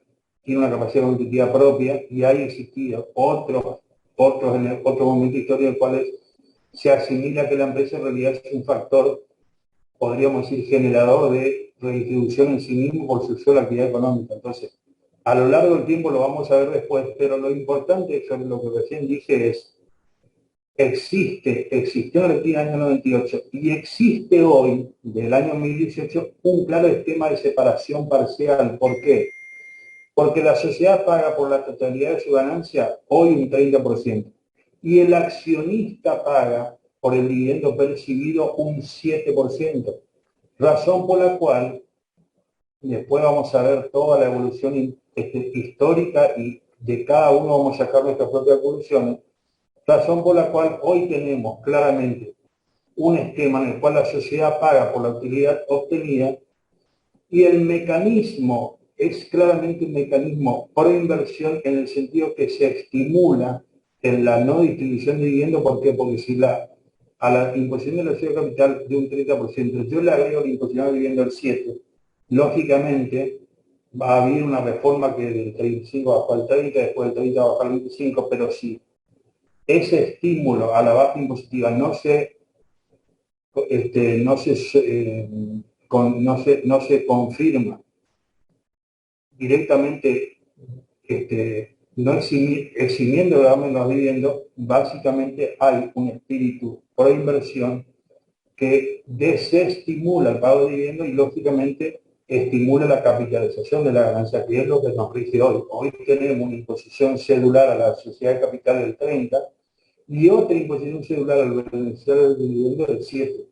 tiene una capacidad competitiva propia, y hay existido otros momentos históricos en los cuales se asimila que la empresa en realidad es un factor, podríamos decir, generador de redistribución en sí mismo por su sola actividad económica. Entonces, A lo largo del tiempo lo vamos a ver después, pero lo importante sobre lo que recién dije es, existió en Argentina en el año 98 y existe hoy, del año 2018, un claro esquema de separación parcial. ¿Por qué? Porque la sociedad paga por la totalidad de su ganancia hoy un 30% y el accionista paga por el dividendo percibido un 7%, razón por la cual después vamos a ver toda la evolución histórica y de cada uno vamos a sacar nuestras propias conclusiones, razón por la cual hoy tenemos claramente un esquema en el cual la sociedad paga por la utilidad obtenida y el mecanismo es claramente un mecanismo por inversión en el sentido que se estimula en la no distribución de dividendos. ¿Por qué? Porque si a la imposición de la sociedad de capital de un 30%, yo le agrego la imposición de dividendo al 7%, lógicamente va a haber una reforma que del 35 bajó al 30, después del 30 bajó al 25, pero si ese estímulo a la baja impositiva no se confirma directamente, no eximiendo de los dividendos, básicamente hay un espíritu pro inversión que desestimula el pago de dividendos y lógicamente estimula la capitalización de la ganancia, que es lo que nos rige hoy. Hoy tenemos una imposición cedular a la sociedad de capital del 30 y otra imposición cedular al beneficiario del dividendo del 7,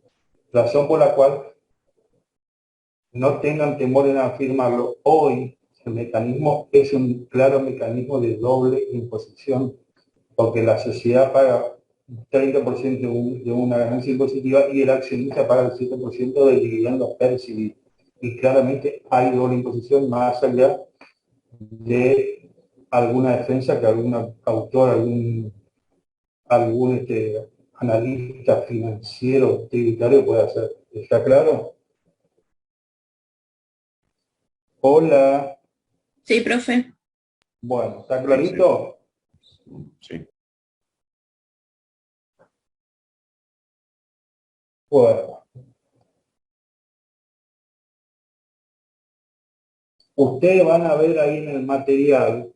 razón por la cual no tengan temor en afirmarlo. Hoy el mecanismo es un claro mecanismo de doble imposición, porque la sociedad paga 30% de una ganancia impositiva y el accionista paga el 7% del dividendo percibido. Y claramente hay doble imposición más allá de alguna defensa que algún autor, algún analista financiero tributario puede hacer. ¿Está claro? Hola. Sí, profe. Bueno, ¿está clarito? Sí. Bueno. Ustedes van a ver ahí en el material,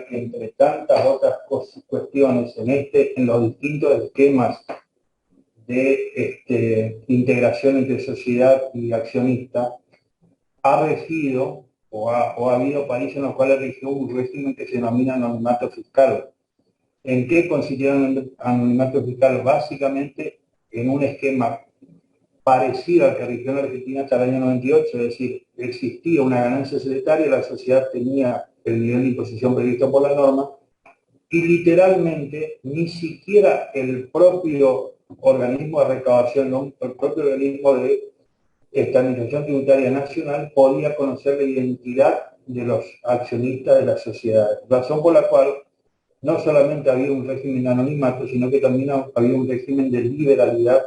que entre tantas otras cuestiones en los distintos esquemas de integración entre sociedad y accionista, ha regido o ha habido países en los cuales regió un régimen que se denomina anonimato fiscal. ¿En qué consistía el anonimato fiscal? Básicamente en un esquema parecido al que rigió en Argentina hasta el año 98, es decir, existía una ganancia societaria, la sociedad tenía el nivel de imposición previsto por la norma, y literalmente ni siquiera el propio organismo de recaudación, el propio organismo de estandarización tributaria nacional podía conocer la identidad de los accionistas de las sociedades, razón por la cual no solamente había un régimen de anonimato, sino que también había un régimen de liberalidad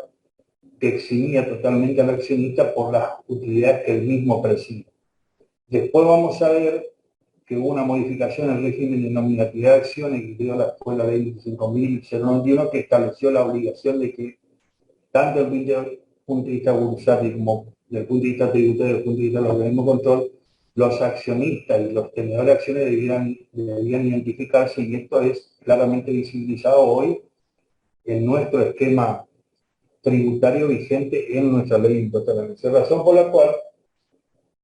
que eximía totalmente al accionista por las utilidades que él mismo percibe. Después vamos a ver que hubo una modificación en el régimen de nominatividad de acciones que dio la ley 25.091, que estableció la obligación de que tanto desde el punto de vista bursátil como desde el punto de vista tributario, desde el punto de vista del organismo de control, los accionistas y los tenedores de acciones debían identificarse, y esto es claramente visibilizado hoy en nuestro esquema tributario vigente en nuestra ley de impuestos a la ganancia. Razón por la cual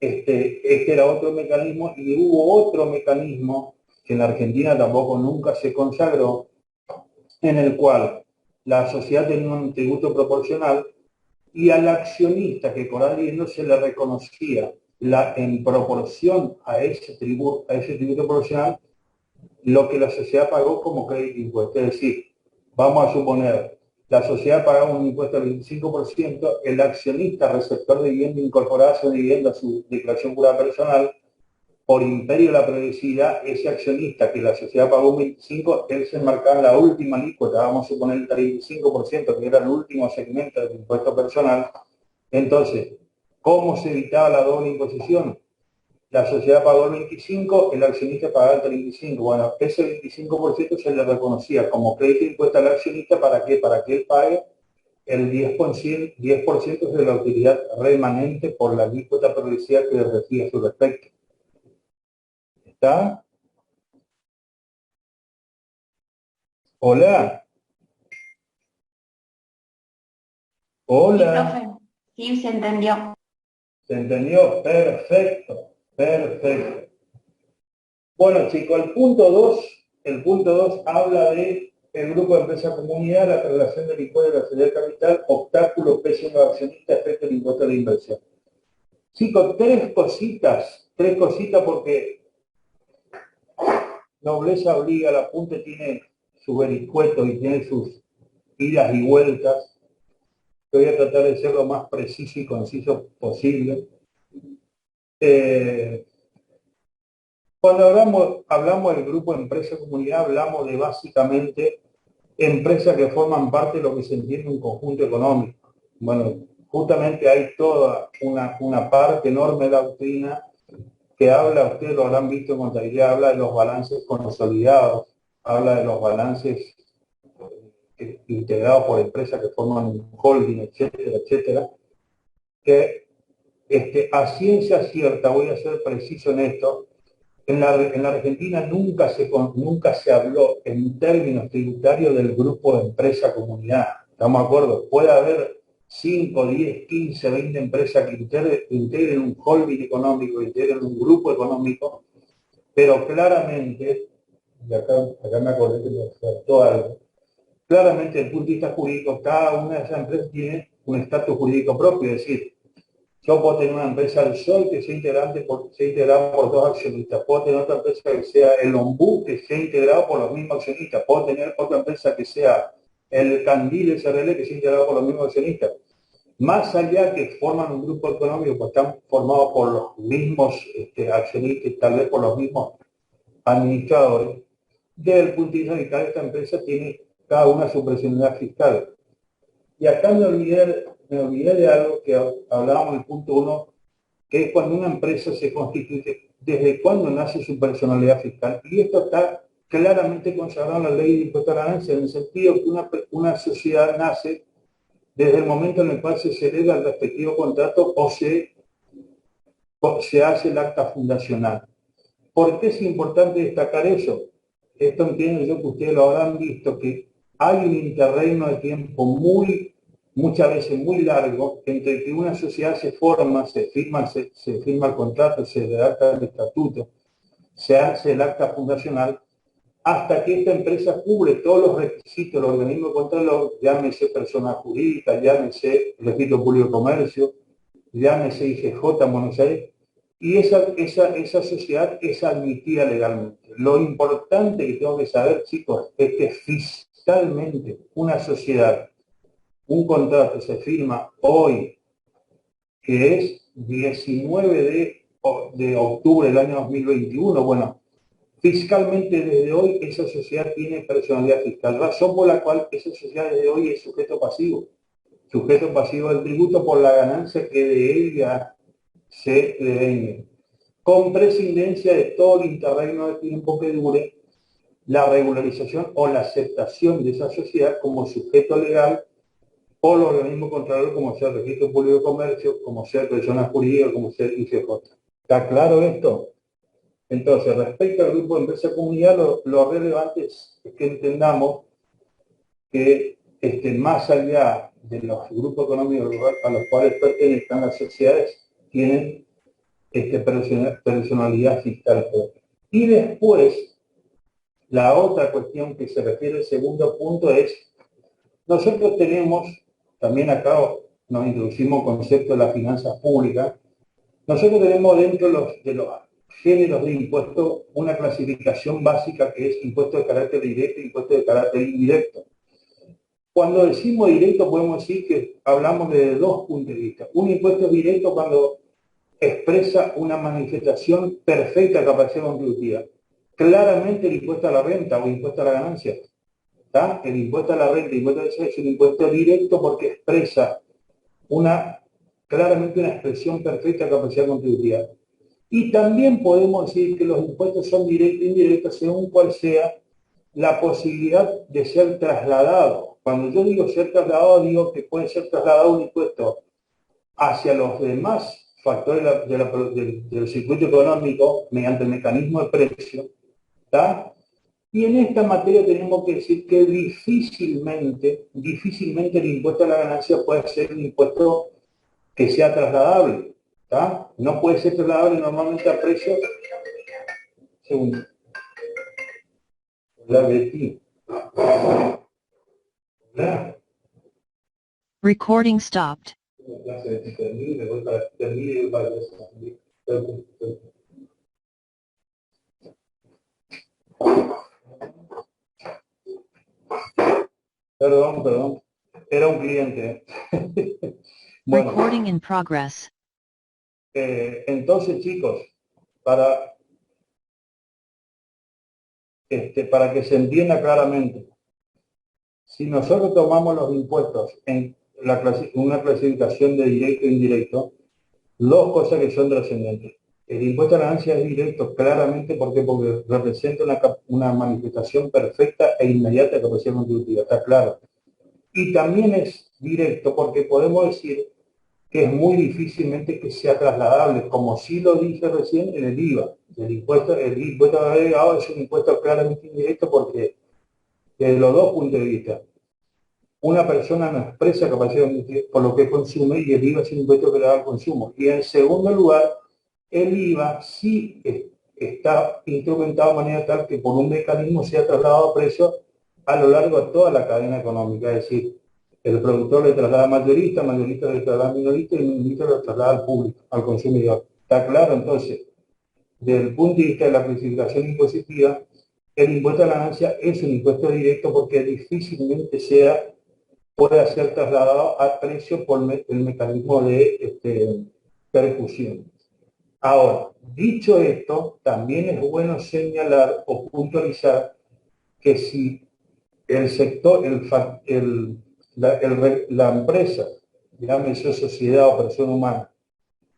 este era otro mecanismo, y hubo otro mecanismo que en la Argentina tampoco nunca se consagró, en el cual la sociedad tenía un tributo proporcional y al accionista que cobraba dividendos se le reconocía en proporción a ese tributo proporcional lo que la sociedad pagó como crédito impuesto. Es decir, vamos a suponer, la sociedad pagaba un impuesto del 25%, el accionista receptor de dividendo incorporaba su dividendo a su declaración jurada personal, por imperio de la progresividad, ese accionista que la sociedad pagó un 25%, él se enmarcaba en la última alícuota, vamos a suponer el 35%, que era el último segmento del impuesto personal. Entonces, ¿cómo se evitaba la doble imposición? La sociedad pagó el 25%, el accionista pagaba el 35%. Bueno, ese 25% se le reconocía como crédito impuesto al accionista. ¿Para qué? Para que él pague el 10% de la utilidad remanente por la alícuota progresiva que le regía a su respecto. ¿Está? Hola. Sí, Hola. profe. Sí, se entendió. ¿Se entendió? Perfecto. Perfecto. Bueno, chicos, el punto 2 habla de el grupo de empresa comunidad, la traslación del impuesto de la sociedad de capital, obstáculos, peso de accionista, efecto del impuesto de la inversión. Chicos, tres cositas porque nobleza obliga, el apunte tiene sus vericuetos y tiene sus idas y vueltas. Voy a tratar de ser lo más preciso y conciso posible. Cuando hablamos del grupo de empresa comunidad, hablamos de básicamente empresas que forman parte de lo que se entiende un conjunto económico. Bueno, justamente hay toda una parte enorme de la doctrina que habla, ustedes lo habrán visto en contabilidad, habla de los balances consolidados, habla de los balances integrados por empresas que forman un holding, etcétera, etcétera, que a ciencia cierta, voy a ser preciso en esto, en la Argentina nunca se habló en términos tributarios del grupo de empresa comunidad. ¿Estamos de acuerdo? Puede haber 5, 10, 15, 20 empresas que integren un holding económico, integren un grupo económico, pero claramente, y acá me acordé que me faltó algo, claramente desde el punto de vista jurídico, cada una de esas empresas tiene un estatus jurídico propio, es decir, yo puedo tener una empresa del Sol que sea integrada por dos accionistas. Puedo tener otra empresa que sea el Ombú, que sea integrado por los mismos accionistas. Puedo tener otra empresa que sea el Candil SRL, que sea integrado por los mismos accionistas. Más allá que forman un grupo económico, pues están formados por los mismos accionistas, tal vez por los mismos administradores. Desde el punto de vista fiscal, esta empresa tiene cada una su personalidad fiscal. Y acá me olvidé de algo que hablábamos en el punto 1, que es cuando una empresa se constituye, desde cuándo nace su personalidad fiscal. Y esto está claramente consagrado en la ley de impuesto a la ganancia, en el sentido que una sociedad nace desde el momento en el cual se celebra el respectivo contrato o se hace el acta fundacional. ¿Por qué es importante destacar eso? Esto entiendo yo que ustedes lo habrán visto, que hay un interregno de tiempo muchas veces muy largo, entre que una sociedad se forma, se firma el contrato, se redacta el estatuto, se hace el acta fundacional, hasta que esta empresa cubre todos los requisitos del organismo contralor, llámese persona jurídica, llámese registro público de comercio, llámese IGJ en Buenos Aires, y esa sociedad es admitida legalmente. Lo importante que tengo que saber, chicos, es que fiscalmente una sociedad, un contrato se firma hoy, que es 19 de octubre del año 2021, bueno, fiscalmente desde hoy esa sociedad tiene personalidad fiscal, razón por la cual esa sociedad desde hoy es sujeto pasivo del tributo por la ganancia que de ella se devenga, con prescindencia de todo el interregno de tiempo que dure la regularización o la aceptación de esa sociedad como sujeto legal por los organismos contrarios, como sea el registro público de comercio, como sea persona jurídica, como sea el IGJ. ¿Está claro esto? Entonces, respecto al grupo de empresa comunidad, lo relevante es que entendamos que más allá de los grupos económicos a los cuales pertenezcan, las sociedades tienen personalidad fiscal propia. Y después, la otra cuestión que se refiere al segundo punto es, nosotros tenemos, también acá nos introducimos concepto de las finanzas públicas, nosotros tenemos dentro de los géneros de impuestos una clasificación básica que es impuesto de carácter directo e impuesto de carácter indirecto. Cuando decimos directo podemos decir que hablamos de dos puntos de vista. Un impuesto directo cuando expresa una manifestación perfecta de capacidad contributiva. Claramente el impuesto a la renta o impuesto a la ganancia. ¿Está? El impuesto a la renta y impuesto a la ganancia es un impuesto directo porque expresa claramente una expresión perfecta de capacidad contributiva. Y también podemos decir que los impuestos son directos e indirectos según cuál sea la posibilidad de ser trasladado. Cuando yo digo ser trasladado, digo que puede ser trasladado un impuesto hacia los demás factores del circuito económico mediante el mecanismo de precio, ¿está? Y en esta materia tenemos que decir que difícilmente el impuesto a la ganancia puede ser un impuesto que sea trasladable, ¿está? No puede ser trasladable normalmente a precios. Segundo. Hola, Betty. Hola. Recording stopped. Perdón. Era un cliente. Bueno, Recording in progress. entonces, chicos, para que se entienda claramente, si nosotros tomamos los impuestos en una clasificación de directo e indirecto, dos cosas que son trascendentes. El impuesto a la ganancia es directo claramente porque representa una manifestación perfecta e inmediata de capacidad contributiva, está claro. Y también es directo porque podemos decir que es muy difícilmente que sea trasladable, como sí lo dije recién en el IVA. El impuesto agregado es un impuesto claramente indirecto porque desde los dos puntos de vista, una persona no expresa capacidad contributiva por lo que consume y el IVA es un impuesto que le da al consumo. Y en segundo lugar, el IVA sí está instrumentado de manera tal que por un mecanismo sea trasladado a precio a lo largo de toda la cadena económica, es decir, el productor le traslada al mayorista le traslada al minorista y el minorista lo traslada al público, al consumidor. ¿Está claro? Entonces, desde el punto de vista de la clasificación impositiva, el impuesto a la ganancia es un impuesto directo porque difícilmente pueda ser trasladado a precio por el mecanismo de percusión. Ahora, dicho esto, también es bueno señalar o puntualizar que si el sector, la empresa, llámese sociedad o persona humana,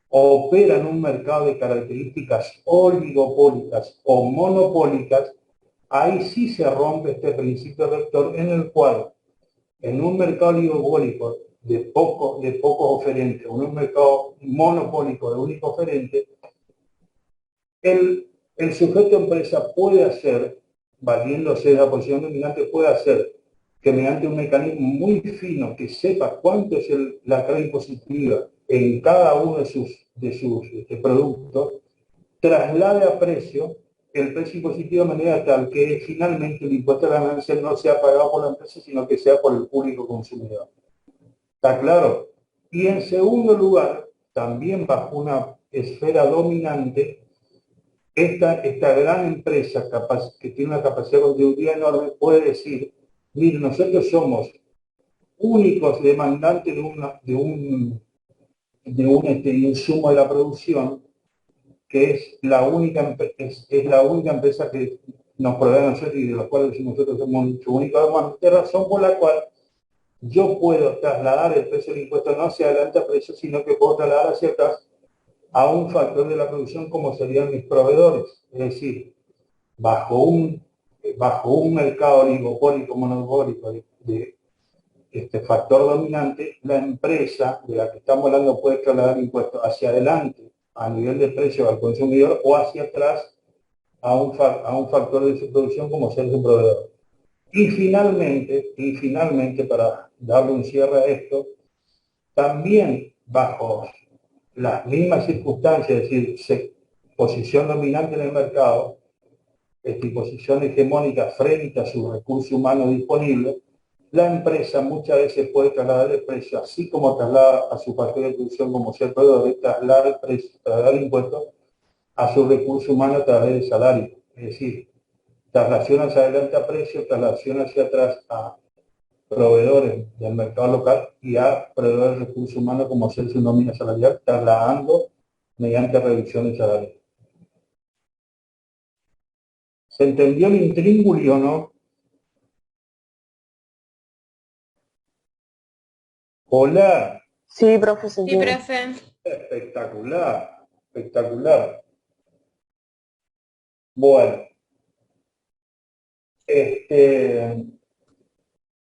opera en un mercado de características oligopólicas o monopólicas, ahí sí se rompe este principio rector en el cual en un mercado oligopólico de pocos oferentes o en un mercado monopólico de único oferente, el sujeto empresa puede hacer, valiéndose de la posición dominante, puede hacer que mediante un mecanismo muy fino que sepa cuánto es la carga impositiva en cada uno de sus productos, traslade a precio el precio impositivo de manera tal que finalmente el impuesto a la ganancia no sea pagado por la empresa, sino que sea por el público consumidor. ¿Está claro? Y en segundo lugar, también bajo una esfera dominante, esta gran empresa que tiene una capacidad contributiva enorme puede decir, mire, nosotros somos únicos demandantes de un insumo de la producción, que es la única empresa que nos provee a nosotros y de los cuales nosotros somos nuestro único demandante, razón por la cual yo puedo trasladar el precio del impuesto no hacia adelante a precio, sino que puedo trasladar hacia atrás a un factor de la producción como serían mis proveedores. Es decir, bajo un mercado oligopólico, monopólico de este factor dominante, la empresa de la que estamos hablando puede trasladar impuestos hacia adelante a nivel de precio al consumidor o hacia atrás a un factor de su producción como ser su proveedor. Y finalmente, para darle un cierre a esto, también bajo las mismas circunstancias, es decir, posición dominante en el mercado, posición hegemónica frente a su recurso humano disponible, la empresa muchas veces puede trasladar el precio, así como traslada a su factor de producción como ser proveedor, trasladar el precio, trasladar el impuesto a su recurso humano a través del salario. Es decir, traslación hacia adelante a precio, traslación hacia atrás a proveedores del mercado local y a proveedores de recursos humanos como ser su nómina salarial, trasladando mediante reducción de salario. ¿Se entendió el intríngulo o no? Hola. Sí, profe, Sí, profe. Espectacular, espectacular. Bueno,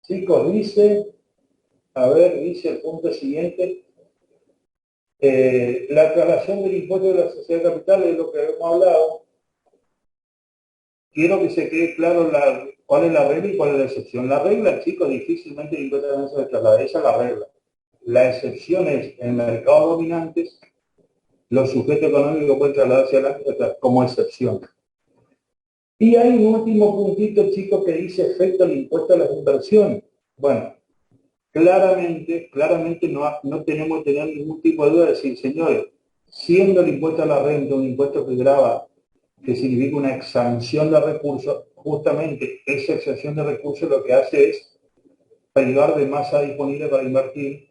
chicos, dice el punto siguiente, La aclaración del impuesto de la sociedad de capital es lo que hemos hablado. Quiero que se quede claro cuál es la regla y cuál es la excepción. La regla, chicos, difícilmente el impuesto de la ganancia se traslada. Esa es la regla. La excepción es en mercados dominantes, los sujetos económicos pueden trasladarse adelante como excepción. Y hay un último puntito, chicos, que dice efecto del impuesto a las inversiones. Bueno, claramente no tenemos que tener ningún tipo de duda de decir, señores, siendo el impuesto a la renta un impuesto que grava, que significa una exención de recursos, justamente esa exención de recursos lo que hace es privar de masa disponible para invertir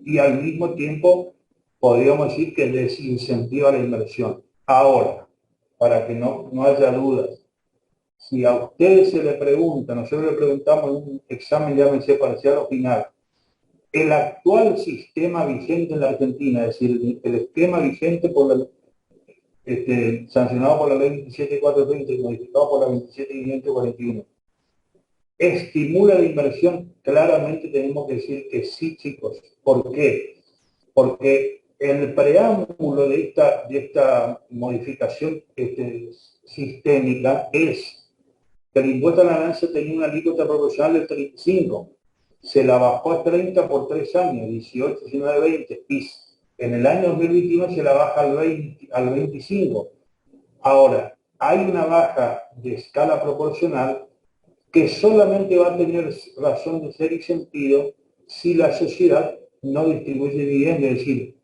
y al mismo tiempo podríamos decir que desincentiva la inversión. Ahora, para que no haya dudas, si a ustedes se le pregunta, nosotros le preguntamos en un examen, llámese parcial o final, el actual sistema vigente en la Argentina, es decir, el esquema vigente sancionado por la ley 27420 y modificado por la 27541, ¿estimula la inversión? Claramente tenemos que decir que sí, chicos. ¿Por qué? Porque el preámbulo de esta modificación sistémica es que el impuesto a la ganancia tenía una alícuota proporcional del 35, se la bajó a 30 por 3 años, 18, 19, 20, y en el año 2021 se la baja al 25. Ahora, hay una baja de escala proporcional que solamente va a tener razón de ser y sentido si la sociedad no distribuye dividendos, es decir,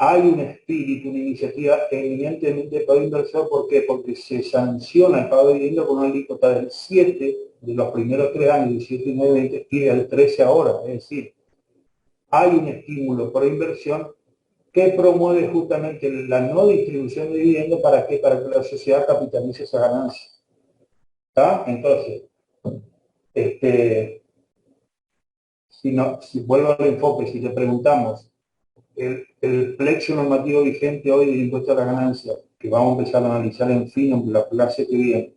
hay un espíritu, una iniciativa eminentemente para inversor. ¿Por qué? Porque se sanciona el pago de dividendos con una alícuota del 7 de los primeros 3 años, 17, 19, 20, y del 13 ahora. Es decir, hay un estímulo por inversión que promueve justamente la no distribución de dividendos. ¿Para qué? Para que la sociedad capitalice esa ganancia. ¿Está? Entonces, si vuelvo al enfoque, si le preguntamos el plexo normativo vigente hoy del impuesto a la ganancia, que vamos a empezar a analizar en fin en la clase que viene,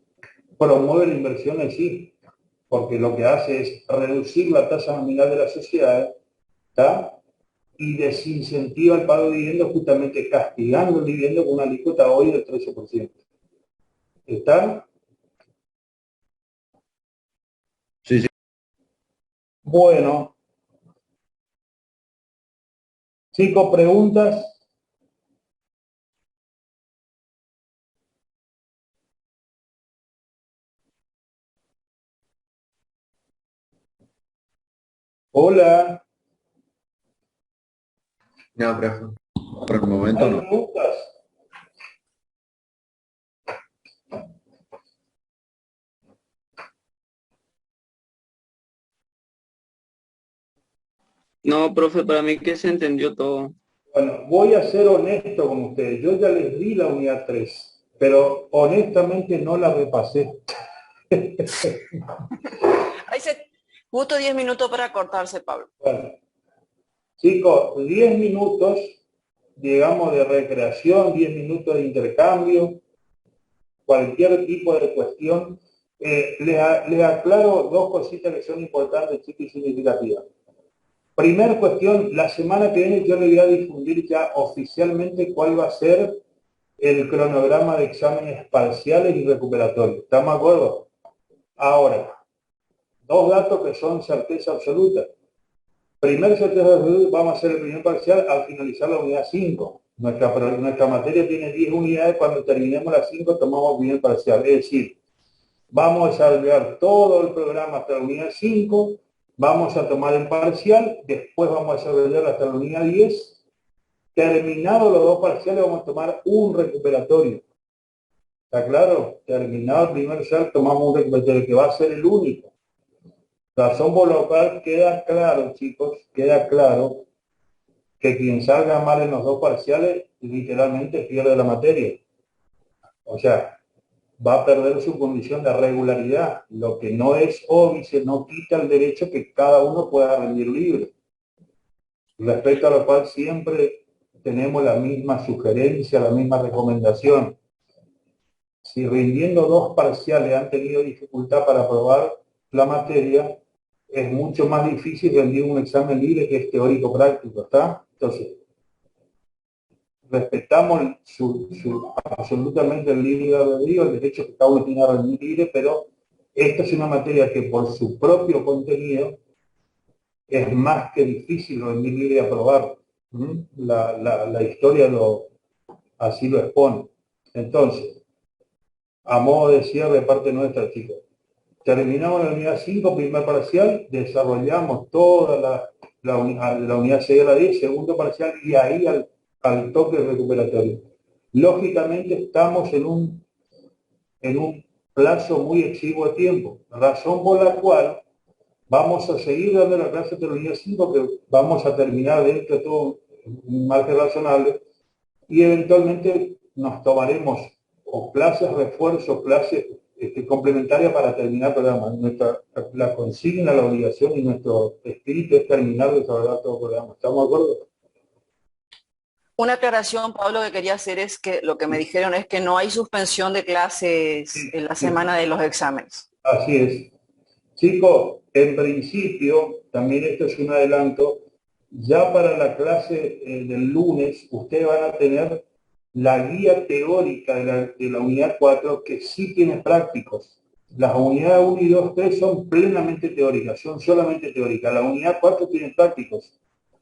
promueve la inversión en sí, porque lo que hace es reducir la tasa nominal de la sociedad, ¿está? Y desincentiva el pago de dividendos, justamente castigando el dividendo con una alícuota hoy del 13%. ¿Está? Sí, sí. Bueno. Chicos, ¿preguntas? Hola. No, profe. Por el momento ¿Hay no. preguntas? No, profe, para mí que se entendió todo. Bueno, voy a ser honesto con ustedes. Yo ya les di la unidad 3, pero honestamente no la repasé. Justo 10 minutos para cortarse, Pablo. Bueno, chicos, 10 minutos, digamos, de recreación, 10 minutos de intercambio, cualquier tipo de cuestión. Les aclaro dos cositas que son importantes, chicos, y significativas. Primer cuestión, la semana que viene yo le voy a difundir ya oficialmente cuál va a ser el cronograma de exámenes parciales y recuperatorios. ¿Estamos de acuerdo? Ahora, dos datos que son certeza absoluta. Primer certeza absoluta, vamos a hacer el primer parcial al finalizar la unidad 5. Nuestra materia tiene 10 unidades, cuando terminemos las 5 tomamos el primer parcial. Es decir, vamos a desarrollar todo el programa hasta la unidad 5, vamos a tomar el parcial, después vamos a desarrollar hasta la unidad 10. Terminados los dos parciales vamos a tomar un recuperatorio. ¿Está claro? Terminado el primer parcial tomamos un recuperatorio que va a ser el único. Razón por la cual queda claro, chicos, queda claro que quien salga mal en los dos parciales literalmente pierde la materia. O sea, va a perder su condición de regularidad. Lo que no es óbice no quita el derecho que cada uno pueda rendir libre. Respecto a lo cual siempre tenemos la misma sugerencia, la misma recomendación. Si rindiendo dos parciales han tenido dificultad para aprobar la materia, es mucho más difícil rendir un examen libre que es teórico práctico, ¿está? Entonces, respetamos absolutamente el libre albedrío, el derecho que cada uno tiene a rendir libre, pero esta es una materia que por su propio contenido es más que difícil rendir libre y aprobar. La historia así lo expone. Entonces, a modo de cierre de parte nuestra, chicos, terminamos la unidad 5, primer parcial, desarrollamos toda la unidad 6 a la 10, segundo parcial, y ahí al toque recuperatorio. Lógicamente estamos en un plazo muy exiguo de tiempo, razón por la cual vamos a seguir dando la clase de la unidad 5, que vamos a terminar dentro de todo un margen razonable, y eventualmente nos tomaremos o clases refuerzo, clases complementarias para terminar el programa. La consigna, la obligación y nuestro espíritu es terminar de desarrollar todo el programa. ¿Estamos de acuerdo? Una aclaración, Pablo, que quería hacer es que lo que me dijeron es que no hay suspensión de clases en la semana de los exámenes. Así es. Chicos, en principio, también esto es un adelanto, ya para la clase del lunes, ustedes van a tener la guía teórica de la unidad 4, que sí tiene prácticos. Las unidades 1 y 2, 3 son plenamente teóricas, son solamente teóricas. La unidad 4 tiene prácticos,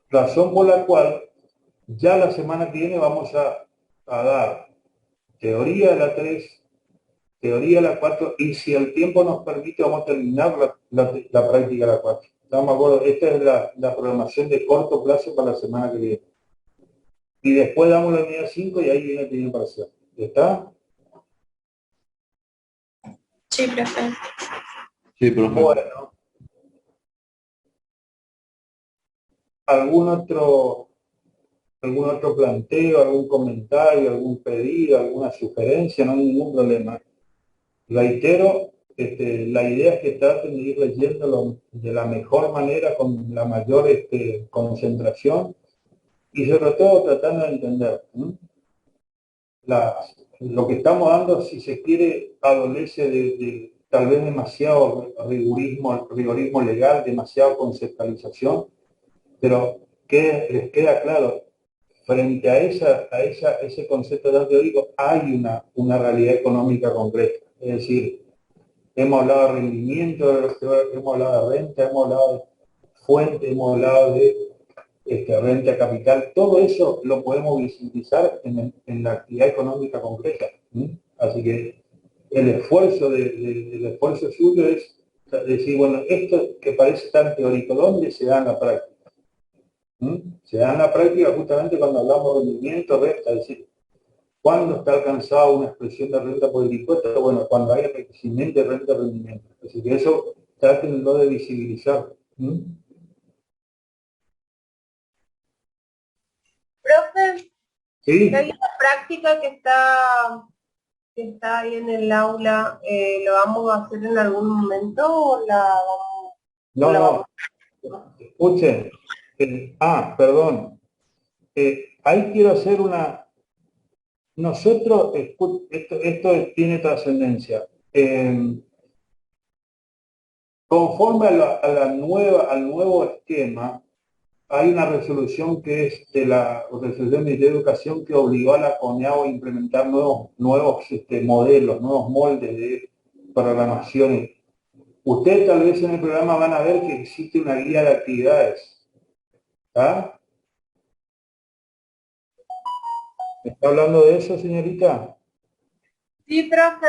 razón por la cual ya la semana que viene vamos a dar teoría de la 3, teoría de la 4, y si el tiempo nos permite vamos a terminar la práctica de la 4. ¿Estamos de acuerdo? Esta es la programación de corto plazo para la semana que viene. Y después damos la unidad 5 y ahí viene el primer parcial. ¿Está? Sí, profe. Sí, profe. Bueno. ¿Algún otro planteo, algún comentario, algún pedido, alguna sugerencia? No hay ningún problema. Reitero, la idea es que traten de ir leyéndolo de la mejor manera, con la mayor concentración y sobre todo tratando de entender. Lo que estamos dando, si se quiere, adolece de tal vez demasiado rigorismo legal, demasiada conceptualización, pero les queda claro, frente a ese concepto tan teórico hay una realidad económica concreta. Es decir, hemos hablado de rendimiento, hemos hablado de renta, hemos hablado de fuente, hemos hablado de renta capital. Todo eso lo podemos visibilizar en la actividad económica concreta. Así que el esfuerzo suyo es decir, bueno, esto que parece tan teórico, ¿dónde se da en la práctica? Se da en la práctica justamente cuando hablamos de rendimiento, renta, es decir, ¿cuándo está alcanzada una expresión de renta por el impuesto? Bueno, cuando hay enriquecimiento de renta rendimiento. Así que eso trátenlo de visibilizar. Profe, ¿Sí? la práctica que está ahí en el aula, ¿lo vamos a hacer en algún momento o la vamos? No. Escuchen. Perdón. Ahí quiero hacer nosotros, esto tiene trascendencia. Conforme al nuevo esquema, hay una resolución que es de la resolución del Ministerio de Educación, que obligó a la CONEAU a implementar nuevos modelos, nuevos moldes de programación. Ustedes tal vez en el programa van a ver que existe una guía de actividades. ¿Ah? ¿Me está hablando de eso, señorita? Sí, profe.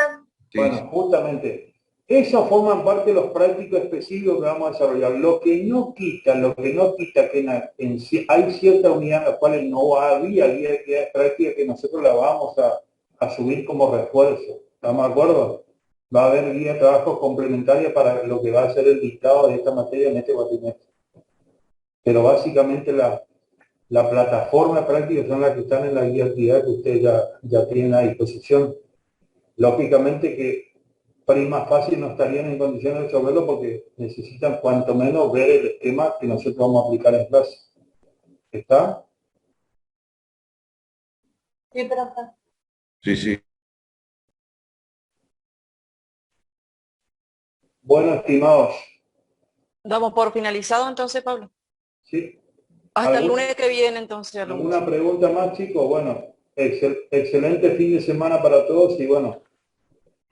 Bueno, justamente, eso forman parte de los prácticos específicos que vamos a desarrollar. Lo que no quita que hay ciertas unidades en las cuales no había guía de actividades prácticas, que nosotros la vamos a subir como refuerzo. ¿Estamos de acuerdo? Va a haber guía de trabajo complementaria para lo que va a ser el dictado de esta materia en este cuatrimestre. Pero básicamente la plataforma práctica son las que están en la guía de actividad que ustedes ya tienen a disposición. Lógicamente que prima fácil no estarían en condiciones de resolverlo, porque necesitan cuanto menos ver el esquema que nosotros vamos a aplicar en clase. ¿Está? Sí, profe. Sí. Bueno, estimados. ¿Damos por finalizado entonces, Pablo? Sí. Hasta el ¿Algún- lunes que viene, entonces, alumnos. ¿Alguna pregunta más, chicos? Bueno, excelente fin de semana para todos y bueno,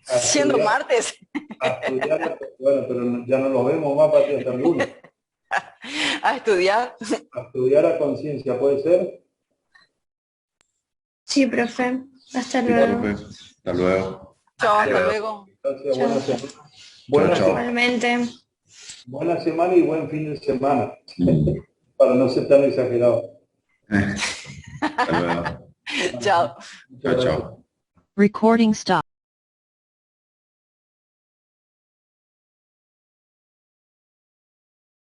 a Siendo estudiar, martes. a estudiar, bueno, pero ya no los vemos más para hasta el lunes. A estudiar. A estudiar a conciencia, ¿puede ser? Sí, profe. Hasta Sí, luego. profe. Hasta luego. Chao, hasta luego. Entonces, Chao. buena semana. Buena, Chao, chao. Igualmente. buena semana y buen fin de semana, para no ser tan exagerado. Hasta luego. Chao. Muchas Chao, gracias. chao. Recording stopped.